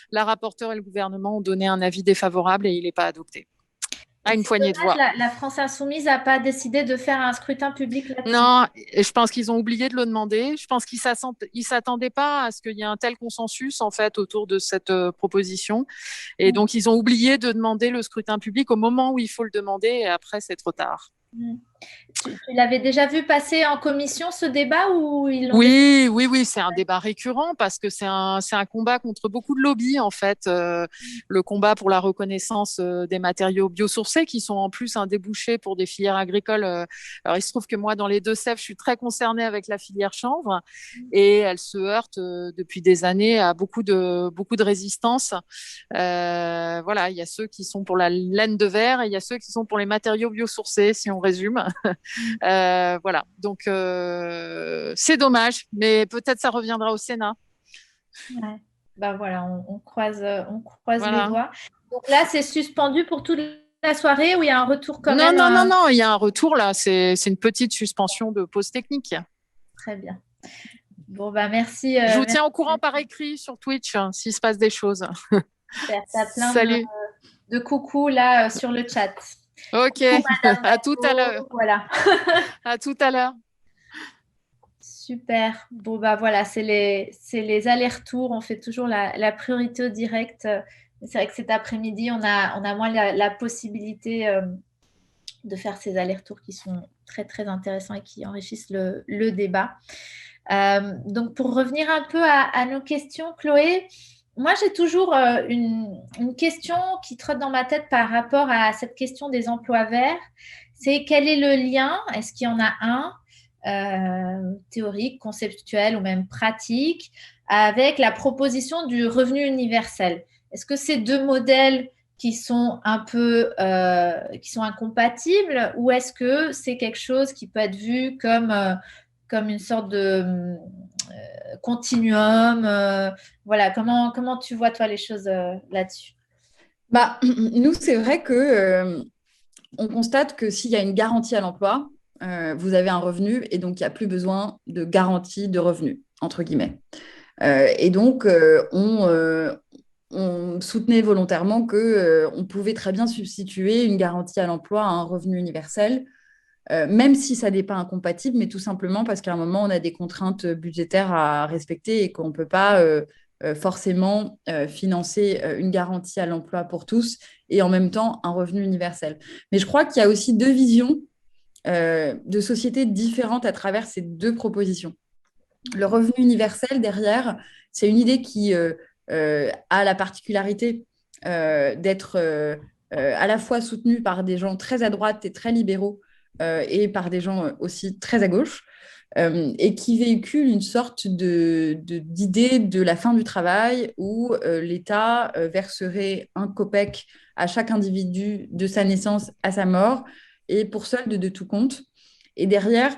la rapporteure et le gouvernement ont donné un avis défavorable et il n'est pas adopté. À une poignée de voix. La France Insoumise n'a pas décidé de faire un scrutin public là-dessus. Non, et je pense qu'ils ont oublié de le demander. Je pense qu'ils ne s'attendaient pas à ce qu'il y ait un tel consensus en fait autour de cette proposition. Et donc, ils ont oublié de demander le scrutin public au moment où il faut le demander et après, c'est trop tard. Tu l'avais déjà vu passer en commission ce débat ou ils l'ont Oui, c'est un débat récurrent parce que c'est un combat contre beaucoup de lobbies en fait. Le combat pour la reconnaissance des matériaux biosourcés qui sont en plus un débouché pour des filières agricoles. Alors il se trouve que moi dans les Deux-Sèvres, je suis très concernée avec la filière chanvre et elle se heurte depuis des années à beaucoup de résistance. Il y a ceux qui sont pour la laine de verre et il y a ceux qui sont pour les matériaux biosourcés si on résume. Donc c'est dommage, mais peut-être ça reviendra au Sénat. Ouais. On croise les doigts. Donc là, c'est suspendu pour toute la soirée ou il y a un retour quand même? Non, il y a un retour là. C'est une petite suspension de pause technique. Très bien. Bon, merci. Je vous tiens au courant par écrit sur Twitch s'il se passe des choses. Super, t'as plein de coucou là sur le chat. Ok, à tout à l'heure. Voilà. À tout à l'heure. Super. Bon, c'est les allers-retours. On fait toujours la priorité au direct. C'est vrai que cet après-midi, on a moins la possibilité de faire ces allers-retours qui sont très, très intéressants et qui enrichissent le débat. Donc, pour revenir un peu à nos questions, Chloé, moi, j'ai toujours une question qui trotte dans ma tête par rapport à cette question des emplois verts. C'est quel est le lien? Est-ce qu'il y en a un théorique, conceptuel ou même pratique avec la proposition du revenu universel? Est-ce que ces deux modèles qui sont un peu qui sont incompatibles ou est-ce que c'est quelque chose qui peut être vu comme une sorte de continuum comment tu vois toi les choses là-dessus? Nous, c'est vrai que on constate que s'il y a une garantie à l'emploi, vous avez un revenu et donc il n'y a plus besoin de garantie de revenu, entre guillemets. Et donc, on soutenait volontairement qu'on pouvait très bien substituer une garantie à l'emploi à un revenu universel, même si ça n'est pas incompatible, mais tout simplement parce qu'à un moment, on a des contraintes budgétaires à respecter et qu'on ne peut pas forcément financer une garantie à l'emploi pour tous et en même temps un revenu universel. Mais je crois qu'il y a aussi deux visions de sociétés différentes à travers ces deux propositions. Le revenu universel, derrière, c'est une idée qui a la particularité d'être à la fois soutenue par des gens très à droite et très libéraux et par des gens aussi très à gauche, et qui véhicule une sorte d'idée de la fin du travail où l'État verserait un copec à chaque individu de sa naissance à sa mort et pour solde de tout compte. Et derrière,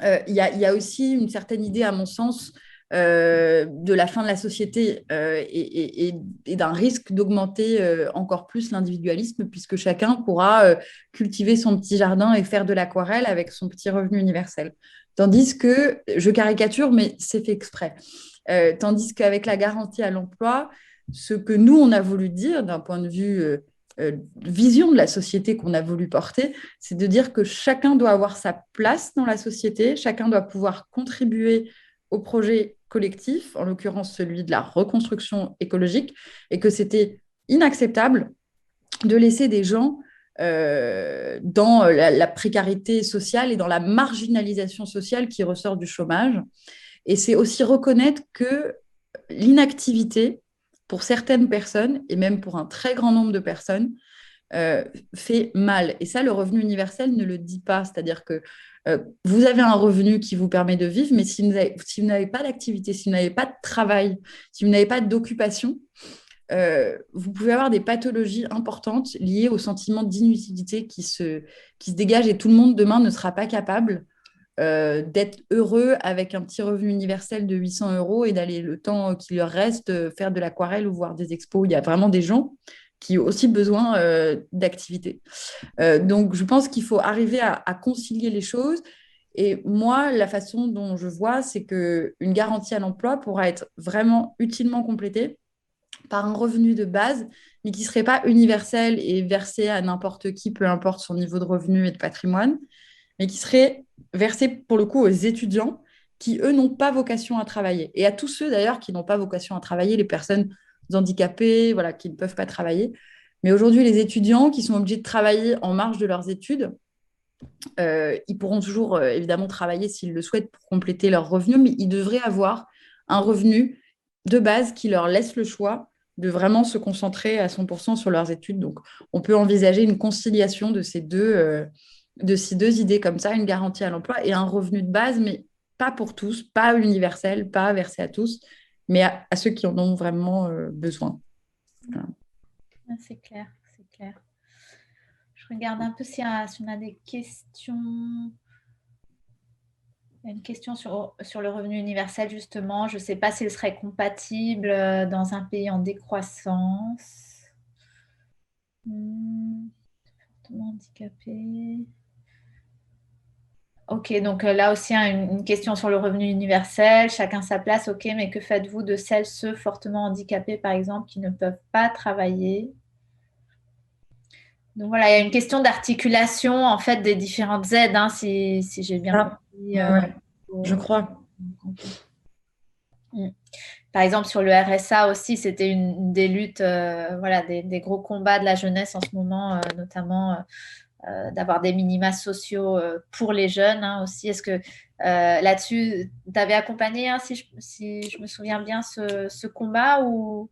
il y a aussi une certaine idée, à mon sens, de la fin de la société et d'un risque d'augmenter encore plus l'individualisme puisque chacun pourra cultiver son petit jardin et faire de l'aquarelle avec son petit revenu universel. Tandis que, je caricature, mais c'est fait exprès, tandis qu'avec la garantie à l'emploi, ce que nous, on a voulu dire d'un point de vue vision de la société qu'on a voulu porter, c'est de dire que chacun doit avoir sa place dans la société, chacun doit pouvoir contribuer au projet collectif, en l'occurrence celui de la reconstruction écologique, et que c'était inacceptable de laisser des gens dans la précarité sociale et dans la marginalisation sociale qui ressort du chômage. Et c'est aussi reconnaître que l'inactivité, pour certaines personnes, et même pour un très grand nombre de personnes, fait mal. Et ça, le revenu universel ne le dit pas. C'est-à-dire que vous avez un revenu qui vous permet de vivre, mais si vous n'avez pas d'activité, si vous n'avez pas de travail, si vous n'avez pas d'occupation, vous pouvez avoir des pathologies importantes liées au sentiment d'inutilité qui se dégage et tout le monde demain ne sera pas capable d'être heureux avec un petit revenu universel de 800 € et d'aller le temps qui leur reste faire de l'aquarelle ou voir des expos. Il y a vraiment des gens qui ont aussi besoin d'activité. Donc, je pense qu'il faut arriver à concilier les choses. Et moi, la façon dont je vois, c'est qu'une garantie à l'emploi pourra être vraiment utilement complétée par un revenu de base, mais qui ne serait pas universel et versé à n'importe qui, peu importe son niveau de revenu et de patrimoine, mais qui serait versé pour le coup aux étudiants qui, eux, n'ont pas vocation à travailler. Et à tous ceux d'ailleurs qui n'ont pas vocation à travailler, les personnes handicapées, voilà, qui ne peuvent pas travailler. Mais aujourd'hui, les étudiants qui sont obligés de travailler en marge de leurs études, ils pourront toujours évidemment travailler s'ils le souhaitent pour compléter leurs revenus, mais ils devraient avoir un revenu de base qui leur laisse le choix de vraiment se concentrer à 100% sur leurs études. Donc, on peut envisager une conciliation de ces deux idées comme ça, une garantie à l'emploi et un revenu de base, mais pas pour tous, pas universel, pas versé à tous, mais à ceux qui en ont vraiment besoin. Voilà. C'est clair, c'est clair. Je regarde un peu si on a des questions. Il y a une question sur le revenu universel, justement. Je ne sais pas s'il serait compatible dans un pays en décroissance. Fortement handicapé. Ok, donc là aussi, une question sur le revenu universel. Chacun sa place, ok, mais que faites-vous de ceux fortement handicapés, par exemple, qui ne peuvent pas travailler? Donc voilà, il y a une question d'articulation en fait des différentes aides, hein, si j'ai bien compris. Ouais, je crois. Par exemple, sur le RSA aussi, c'était une des luttes, voilà, des gros combats de la jeunesse en ce moment, notamment d'avoir des minima sociaux pour les jeunes hein, aussi. Est-ce que là-dessus, tu avais accompagné, hein, si je me souviens bien, ce combat ou...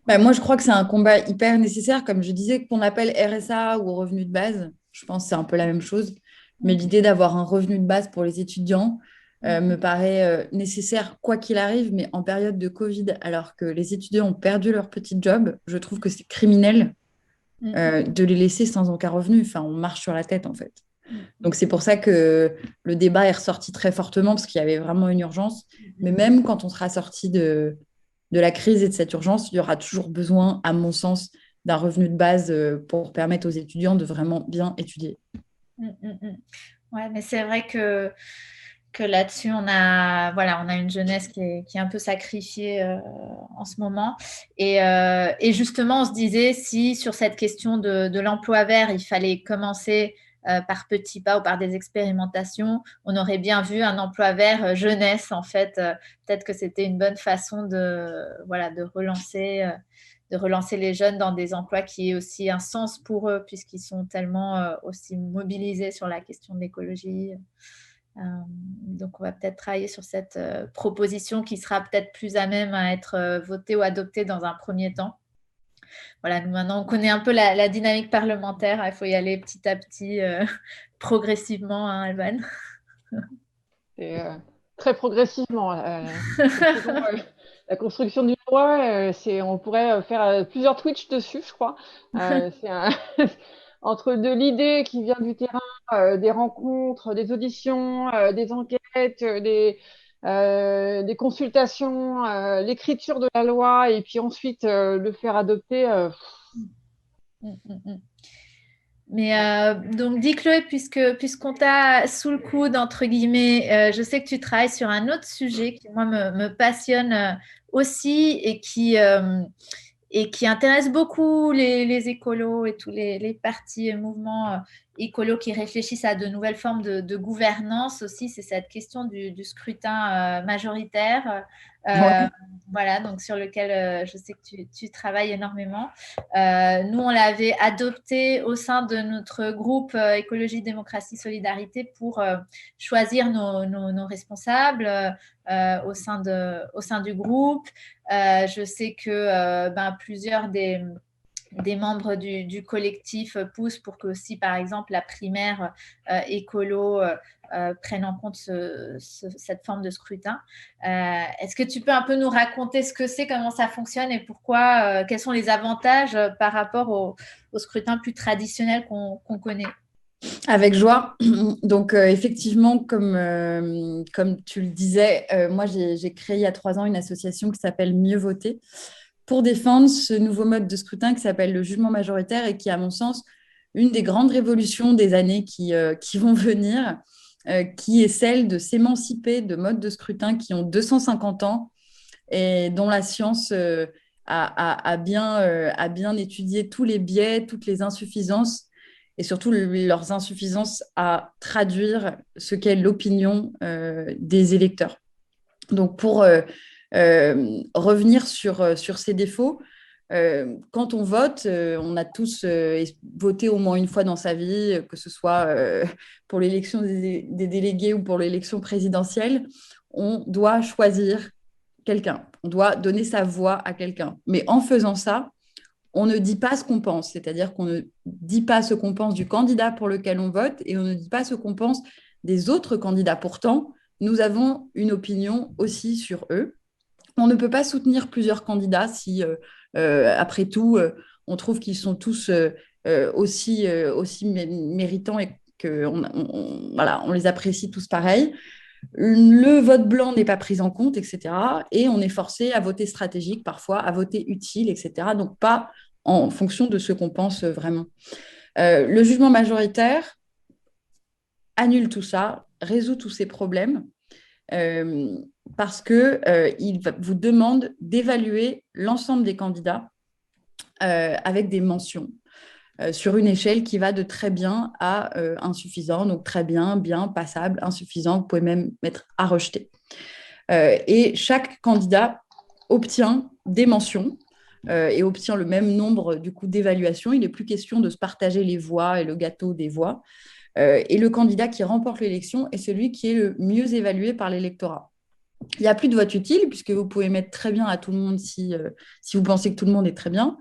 Moi, je crois que c'est un combat hyper nécessaire. Comme je disais, qu'on appelle RSA ou revenu de base, je pense que c'est un peu la même chose. Mais l'idée d'avoir un revenu de base pour les étudiants me paraît nécessaire quoi qu'il arrive. Mais en période de Covid, alors que les étudiants ont perdu leur petit job, je trouve que c'est criminel de les laisser sans aucun revenu. Enfin, on marche sur la tête, en fait. Donc, c'est pour ça que le débat est ressorti très fortement, parce qu'il y avait vraiment une urgence. Mais même quand on sera sorti de la crise et de cette urgence, il y aura toujours besoin, à mon sens, d'un revenu de base pour permettre aux étudiants de vraiment bien étudier. Ouais, mais c'est vrai que là-dessus, on a une jeunesse qui est un peu sacrifiée en ce moment. Et justement, on se disait si sur cette question de l'emploi vert, il fallait commencer par petits pas ou par des expérimentations, on aurait bien vu un emploi vert jeunesse, en fait. Peut-être que c'était une bonne façon de relancer les jeunes dans des emplois qui aient aussi un sens pour eux, puisqu'ils sont tellement aussi mobilisés sur la question de l'écologie. Donc, on va peut-être travailler sur cette proposition qui sera peut-être plus à même à être votée ou adoptée dans un premier temps. Voilà, nous maintenant, on connaît un peu la dynamique parlementaire. Il faut y aller petit à petit, progressivement, hein, Alban. Très progressivement. La construction d'une loi, on pourrait faire plusieurs Twitch dessus, je crois. Entre de l'idée qui vient du terrain, des rencontres, des auditions, des enquêtes, des consultations, l'écriture de la loi et puis ensuite le faire adopter. Mais donc, dis Chloé, puisqu'on t'a sous le coude, entre guillemets, je sais que tu travailles sur un autre sujet qui, moi, me passionne aussi et qui intéresse beaucoup les écolos et tous les partis et mouvements écolos qui réfléchissent à de nouvelles formes de gouvernance aussi. C'est cette question du scrutin majoritaire. Voilà, donc sur lequel je sais que tu travailles énormément. Nous, on l'avait adopté au sein de notre groupe Écologie, Démocratie, Solidarité pour choisir nos responsables au sein du groupe. Je sais que plusieurs des des membres du collectif poussent pour que aussi, par exemple, la primaire écolo prenne en compte cette forme de scrutin. Est-ce que tu peux un peu nous raconter ce que c'est, comment ça fonctionne et pourquoi, quels sont les avantages par rapport au scrutin plus traditionnel qu'on connaît? Avec joie. Donc, effectivement, comme tu le disais, moi, j'ai créé il y a 3 ans une association qui s'appelle Mieux voter pour défendre ce nouveau mode de scrutin qui s'appelle le jugement majoritaire et qui, à mon sens, une des grandes révolutions des années qui vont venir, qui est celle de s'émanciper de modes de scrutin qui ont 250 ans et dont la science a bien étudié tous les biais, toutes les insuffisances et surtout leurs insuffisances à traduire ce qu'est l'opinion des électeurs. Donc, pour revenir sur ces défauts, quand on vote, on a tous voté au moins une fois dans sa vie, que ce soit pour l'élection des délégués ou pour l'élection présidentielle, on doit choisir quelqu'un, on doit donner sa voix à quelqu'un. Mais en faisant ça, on ne dit pas ce qu'on pense, c'est-à-dire qu'on ne dit pas ce qu'on pense du candidat pour lequel on vote et on ne dit pas ce qu'on pense des autres candidats. Pourtant, nous avons une opinion aussi sur eux. On ne peut pas soutenir plusieurs candidats si, après tout, on trouve qu'ils sont tous aussi méritants et qu'on les apprécie tous pareil. Le vote blanc n'est pas pris en compte, etc. Et on est forcé à voter stratégique parfois, à voter utile, etc. Donc, pas en fonction de ce qu'on pense vraiment. Le jugement majoritaire annule tout ça, résout tous ces problèmes parce qu'il vous demande d'évaluer l'ensemble des candidats avec des mentions sur une échelle qui va de très bien à insuffisant, donc très bien, bien, passable, insuffisant, vous pouvez même mettre à rejeter. Et chaque candidat obtient des mentions et obtient le même nombre du coup d'évaluations. Il n'est plus question de se partager les voix et le gâteau des voix. Et le candidat qui remporte l'élection est celui qui est le mieux évalué par l'électorat. Il n'y a plus de vote utile, puisque vous pouvez mettre très bien à tout le monde si vous pensez que tout le monde est très bien.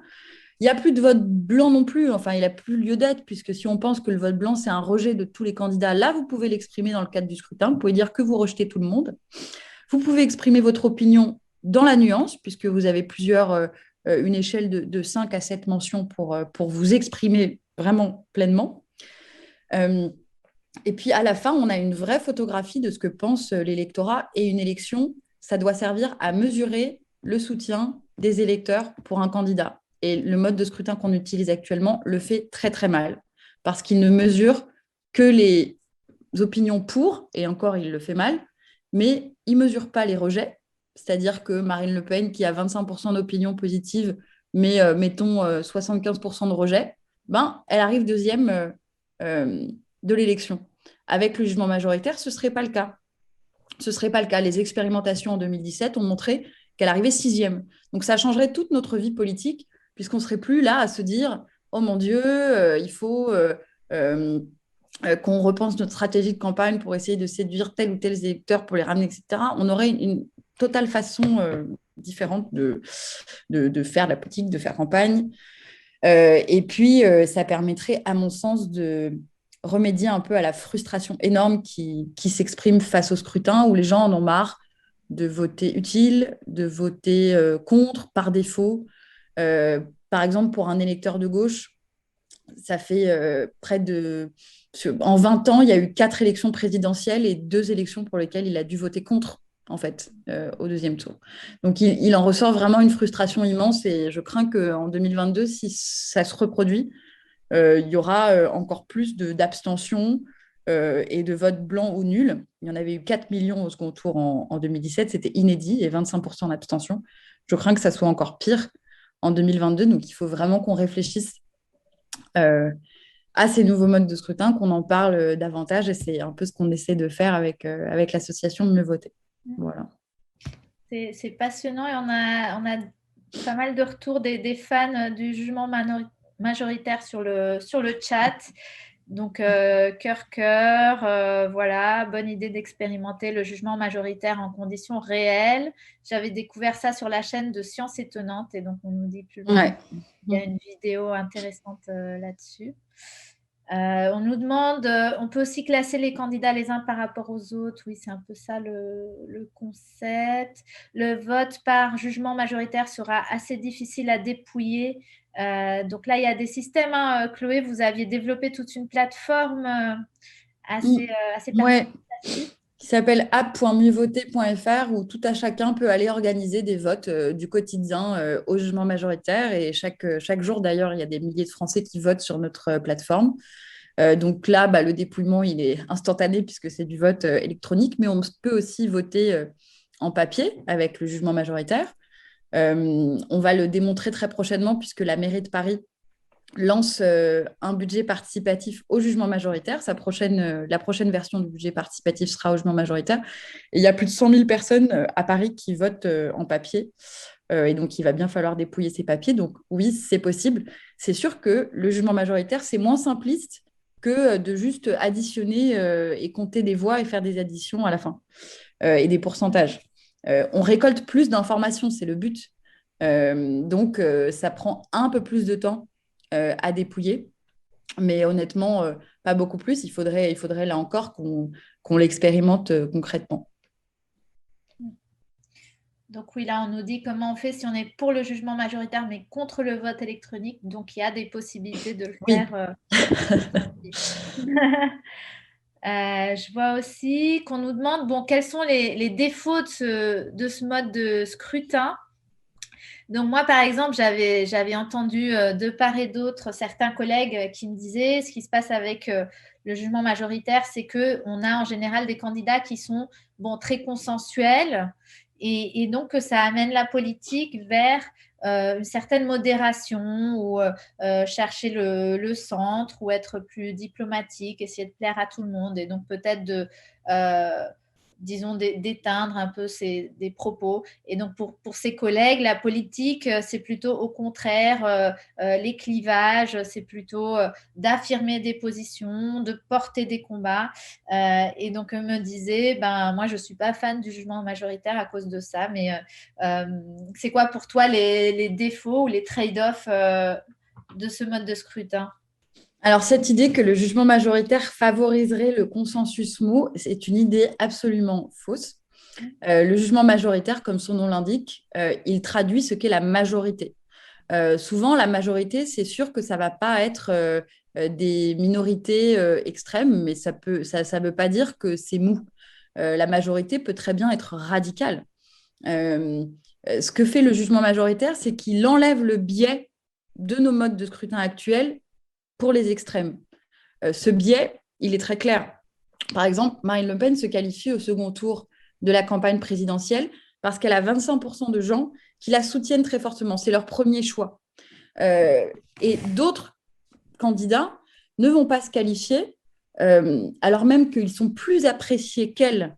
Il n'y a plus de vote blanc non plus, enfin, il n'a plus lieu d'être, puisque si on pense que le vote blanc, c'est un rejet de tous les candidats, là, vous pouvez l'exprimer dans le cadre du scrutin. Vous pouvez dire que vous rejetez tout le monde. Vous pouvez exprimer votre opinion dans la nuance, puisque vous avez une échelle de 5 à 7 mentions pour vous exprimer vraiment pleinement. Et puis, à la fin, on a une vraie photographie de ce que pense l'électorat. Et une élection, ça doit servir à mesurer le soutien des électeurs pour un candidat. Et le mode de scrutin qu'on utilise actuellement le fait très, très mal, parce qu'il ne mesure que les opinions pour, et encore, il le fait mal, mais il ne mesure pas les rejets. C'est-à-dire que Marine Le Pen, qui a 25% d'opinions positives, mais mettons 75% de rejets, elle arrive deuxième de l'élection. Avec le jugement majoritaire, ce ne serait pas le cas. Ce ne serait pas le cas. Les expérimentations en 2017 ont montré qu'elle arrivait 6e. Donc, ça changerait toute notre vie politique, puisqu'on ne serait plus là à se dire « Oh mon Dieu, il faut qu'on repense notre stratégie de campagne pour essayer de séduire tel ou tel électeur pour les ramener, etc. » On aurait une totale façon différente de faire de la politique, de faire campagne. Et puis, ça permettrait, à mon sens, de remédier un peu à la frustration énorme qui s'exprime face au scrutin, où les gens en ont marre de voter utile, de voter contre, par défaut. Par exemple, pour un électeur de gauche, ça fait en 20 ans, il y a eu 4 élections présidentielles et 2 élections pour lesquelles il a dû voter contre, en fait, au deuxième tour. Donc, il en ressort vraiment une frustration immense et je crains qu'en 2022, si ça se reproduit, il y aura encore plus d'abstention et de vote blanc ou nul. Il y en avait eu 4 millions au second tour en 2017, c'était inédit, et 25% d'abstention. Je crains que ça soit encore pire en 2022, donc il faut vraiment qu'on réfléchisse à ces nouveaux modes de scrutin, qu'on en parle davantage, et c'est un peu ce qu'on essaie de faire avec l'association Mieux voter. Voilà. C'est passionnant, et on a pas mal de retours des fans du jugement majoritaire sur le chat. Donc, voilà, bonne idée d'expérimenter le jugement majoritaire en conditions réelles. J'avais découvert ça sur la chaîne de Sciences Étonnantes et donc on nous dit plus loin. Ouais. Il y a une vidéo intéressante là-dessus. On nous demande, on peut aussi classer les candidats les uns par rapport aux autres. Oui, c'est un peu ça le concept. Le vote par jugement majoritaire sera assez difficile à dépouiller. Donc là, il y a des systèmes. Hein, Chloé, vous aviez développé toute une plateforme assez ouais. Qui s'appelle app.mieuxvoter.fr où tout à chacun peut aller organiser des votes du quotidien au jugement majoritaire. Et chaque jour, d'ailleurs, il y a des milliers de Français qui votent sur notre plateforme. Donc là, le dépouillement, il est instantané puisque c'est du vote électronique, mais on peut aussi voter en papier avec le jugement majoritaire. On va le démontrer très prochainement puisque la mairie de Paris lance un budget participatif au jugement majoritaire. La prochaine version du budget participatif sera au jugement majoritaire. Et il y a plus de 100 000 personnes à Paris qui votent en papier. Et donc, il va bien falloir dépouiller ces papiers. Donc, oui, c'est possible. C'est sûr que le jugement majoritaire, c'est moins simpliste que de juste additionner et compter des voix et faire des additions à la fin et des pourcentages. On récolte plus d'informations, c'est le but. Donc, ça prend un peu plus de temps à dépouiller. Mais honnêtement, pas beaucoup plus. Il faudrait là encore qu'on l'expérimente concrètement. Donc oui, là, on nous dit comment on fait si on est pour le jugement majoritaire, mais contre le vote électronique. Donc, il y a des possibilités de le faire. Je vois aussi qu'on nous demande quels sont les défauts de ce mode de scrutin. Donc moi, par exemple, j'avais entendu de part et d'autre certains collègues qui me disaient ce qui se passe avec le jugement majoritaire, c'est qu'on a en général des candidats qui sont très consensuels et donc que ça amène la politique vers une certaine modération ou chercher le centre ou être plus diplomatique, essayer de plaire à tout le monde et donc peut-être disons, d'éteindre un peu des propos. Et donc, pour ses collègues, la politique, c'est plutôt au contraire les clivages, c'est plutôt d'affirmer des positions, de porter des combats. Et donc, me disait, moi, je ne suis pas fan du jugement majoritaire à cause de ça, mais c'est quoi pour toi les défauts ou les trade-offs de ce mode de scrutin ? Alors, cette idée que le jugement majoritaire favoriserait le consensus mou, c'est une idée absolument fausse. Le jugement majoritaire, comme son nom l'indique, il traduit ce qu'est la majorité. Souvent, la majorité, c'est sûr que ça ne va pas être des minorités extrêmes, mais ça veut pas dire que c'est mou. La majorité peut très bien être radicale. Ce que fait le jugement majoritaire, c'est qu'il enlève le biais de nos modes de scrutin actuels pour les extrêmes. Ce biais, il est très clair. Par exemple, Marine Le Pen se qualifie au second tour de la campagne présidentielle parce qu'elle a 25% de gens qui la soutiennent très fortement. C'est leur premier choix. Et d'autres candidats ne vont pas se qualifier alors même qu'ils sont plus appréciés qu'elle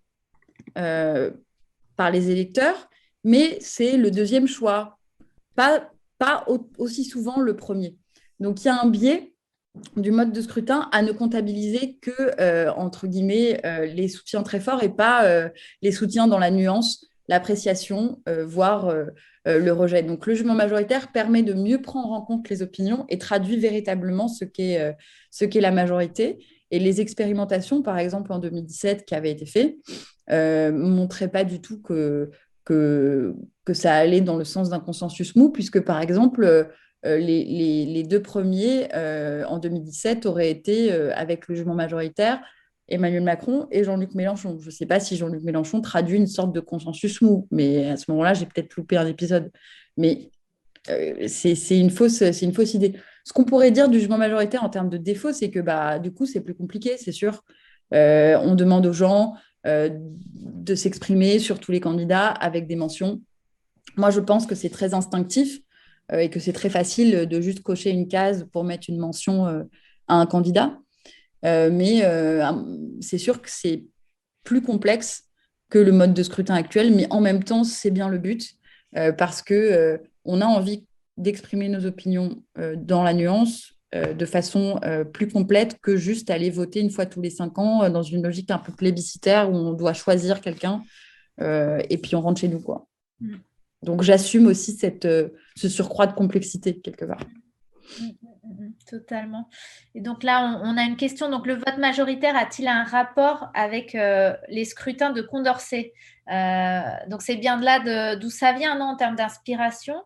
par les électeurs, mais c'est le deuxième choix, pas aussi souvent le premier. Donc, il y a un biais du mode de scrutin à ne comptabiliser que, entre guillemets, les soutiens très forts et pas les soutiens dans la nuance, l'appréciation, voire le rejet. Donc, le jugement majoritaire permet de mieux prendre en compte les opinions et traduit véritablement ce qu'est la majorité. Et les expérimentations, par exemple, en 2017, qui avaient été faites, ne montraient pas du tout que ça allait dans le sens d'un consensus mou, puisque, par exemple, les deux premiers en 2017 auraient été, avec le jugement majoritaire, Emmanuel Macron et Jean-Luc Mélenchon. Je ne sais pas si Jean-Luc Mélenchon traduit une sorte de consensus mou, mais à ce moment-là, j'ai peut-être loupé un épisode. Mais c'est une fausse idée. Ce qu'on pourrait dire du jugement majoritaire en termes de défaut, c'est que du coup, c'est plus compliqué, c'est sûr. On demande aux gens de s'exprimer sur tous les candidats avec des mentions. Moi, je pense que c'est très instinctif et que c'est très facile de juste cocher une case pour mettre une mention à un candidat. Mais c'est sûr que c'est plus complexe que le mode de scrutin actuel, mais en même temps, c'est bien le but parce qu'on a envie d'exprimer nos opinions dans la nuance de façon plus complète que juste aller voter une fois tous les 5 ans dans une logique un peu plébiscitaire où on doit choisir quelqu'un et puis on rentre chez nous, quoi. Donc, j'assume aussi ce surcroît de complexité, quelque part. Totalement. Et donc là, on a une question. Donc, le vote majoritaire a-t-il un rapport avec les scrutins de Condorcet? Donc, c'est bien de là d'où ça vient, non, en termes d'inspiration?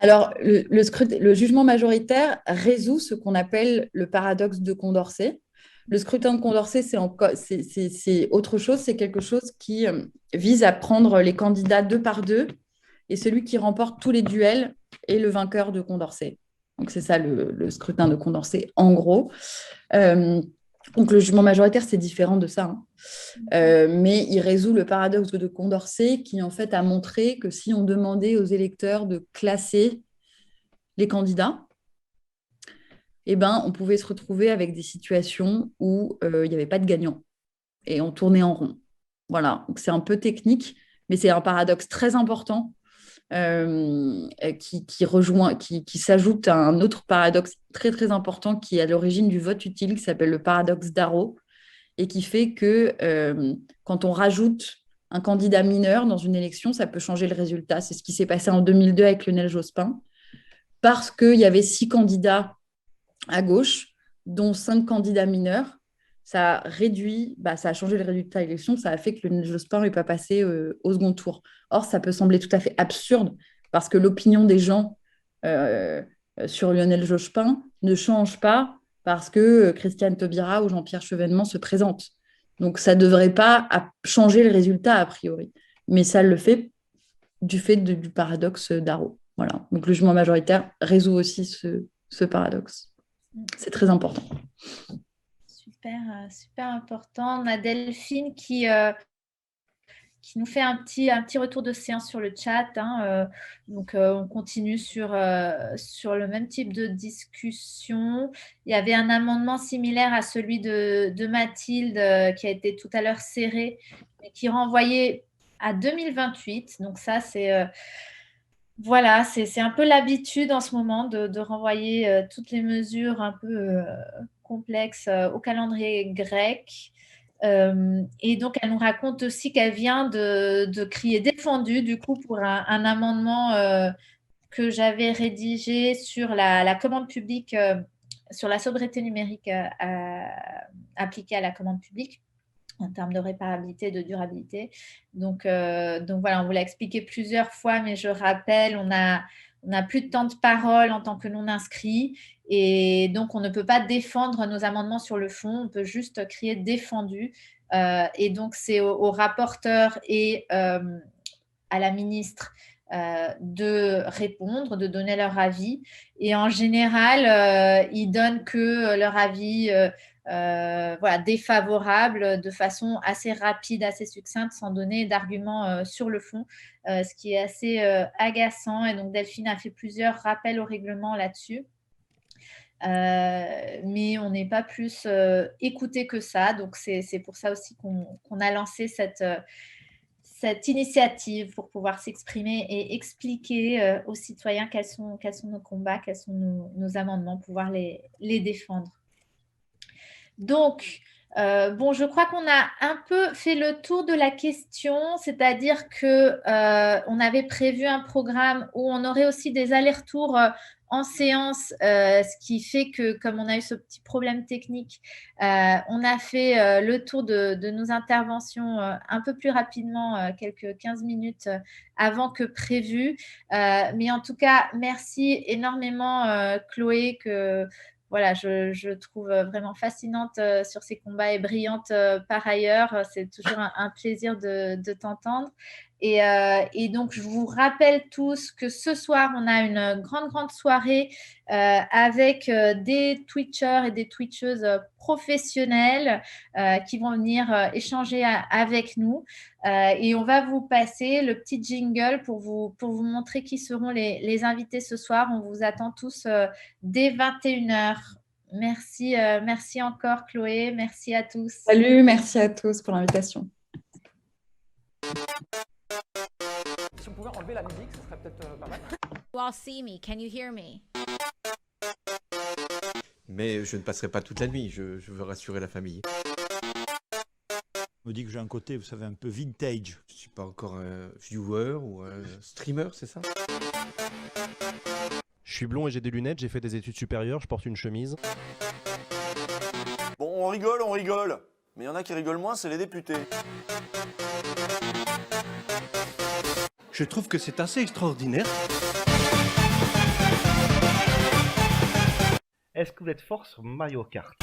Alors, le jugement majoritaire résout ce qu'on appelle le paradoxe de Condorcet. Le scrutin de Condorcet, c'est autre chose. C'est quelque chose qui vise à prendre les candidats 2 par 2 et celui qui remporte tous les duels est le vainqueur de Condorcet. Donc, c'est ça le scrutin de Condorcet, en gros. Donc, le jugement majoritaire, c'est différent de ça. Mais il résout le paradoxe de Condorcet qui, en fait, a montré que si on demandait aux électeurs de classer les candidats, eh ben, on pouvait se retrouver avec des situations où il n'y avait pas de gagnant et on tournait en rond. Voilà, donc c'est un peu technique, mais c'est un paradoxe très important qui s'ajoute à un autre paradoxe très, très important qui est à l'origine du vote utile, qui s'appelle le paradoxe d'Arrow, et qui fait que quand on rajoute un candidat mineur dans une élection, ça peut changer le résultat. C'est ce qui s'est passé en 2002 avec Lionel Jospin, parce qu'il y avait 6 candidats à gauche, dont 5 candidats mineurs. Ça a changé le résultat de l'élection, ça a fait que Lionel Jospin n'est pas passé au second tour. Or, ça peut sembler tout à fait absurde, parce que l'opinion des gens sur Lionel Jospin ne change pas parce que Christiane Taubira ou Jean-Pierre Chevènement se présentent. Donc, ça ne devrait pas changer le résultat, a priori. Mais ça le fait du fait du paradoxe d'Arrow. Voilà. Donc, le jugement majoritaire résout aussi ce paradoxe. C'est très important. Super important. On a Delphine qui nous fait un petit retour de séance sur le chat. Donc, on continue sur le même type de discussion. Il y avait un amendement similaire à celui de Mathilde qui a été tout à l'heure serré, mais qui renvoyait à 2028. Donc, ça, c'est... Voilà, c'est un peu l'habitude en ce moment de renvoyer toutes les mesures un peu complexes au calendrier grec. Et donc, elle nous raconte aussi qu'elle vient de crier défendu, du coup, pour un amendement que j'avais rédigé sur la commande publique, sur la sobriété numérique appliquée à la commande publique, en termes de réparabilité et de durabilité. Donc voilà, on vous l'a expliqué plusieurs fois, mais je rappelle, on n'a plus de temps de parole en tant que non-inscrit et donc on ne peut pas défendre nos amendements sur le fond, on peut juste crier défendu. Et donc, c'est au rapporteur et à la ministre de répondre, de donner leur avis. Et en général, ils donnent que leur avis défavorable de façon assez rapide, assez succincte, sans donner d'arguments sur le fond, ce qui est assez agaçant. Et donc, Delphine a fait plusieurs rappels au règlement là-dessus. Mais on n'est pas plus écouté que ça. Donc, c'est pour ça aussi qu'on a lancé cette initiative pour pouvoir s'exprimer et expliquer aux citoyens quels sont nos combats, quels sont nos amendements, pouvoir les défendre. Donc, je crois qu'on a un peu fait le tour de la question, c'est-à-dire qu'on avait prévu un programme où on aurait aussi des allers-retours en séance, ce qui fait que, comme on a eu ce petit problème technique, on a fait le tour de nos interventions un peu plus rapidement, quelques 15 minutes avant que prévu. Mais en tout cas, merci énormément, Chloé, que... Voilà, je trouve vraiment fascinante sur ces combats et brillante par ailleurs. C'est toujours un plaisir de t'entendre. Et donc, je vous rappelle tous que ce soir, on a une grande soirée avec des Twitchers et des Twitcheuses professionnels qui vont venir échanger avec nous. Et on va vous passer le petit jingle pour vous montrer qui seront les invités ce soir. On vous attend tous dès 21h. Merci encore, Chloé. Merci à tous. Salut, merci à tous pour l'invitation. Si on pouvait enlever la musique, ce serait peut-être pas mal. You all see me. Can you hear me? Mais je ne passerai pas toute la nuit, je veux rassurer la famille. On me dit que j'ai un côté, vous savez, un peu vintage. Je ne suis pas encore un viewer ou un streamer, c'est ça? Je suis blond et j'ai des lunettes, j'ai fait des études supérieures, je porte une chemise. Bon, on rigole. Mais il y en a qui rigolent moins, c'est les députés. Je trouve que c'est assez extraordinaire. Est-ce que vous êtes fort sur Mario Kart?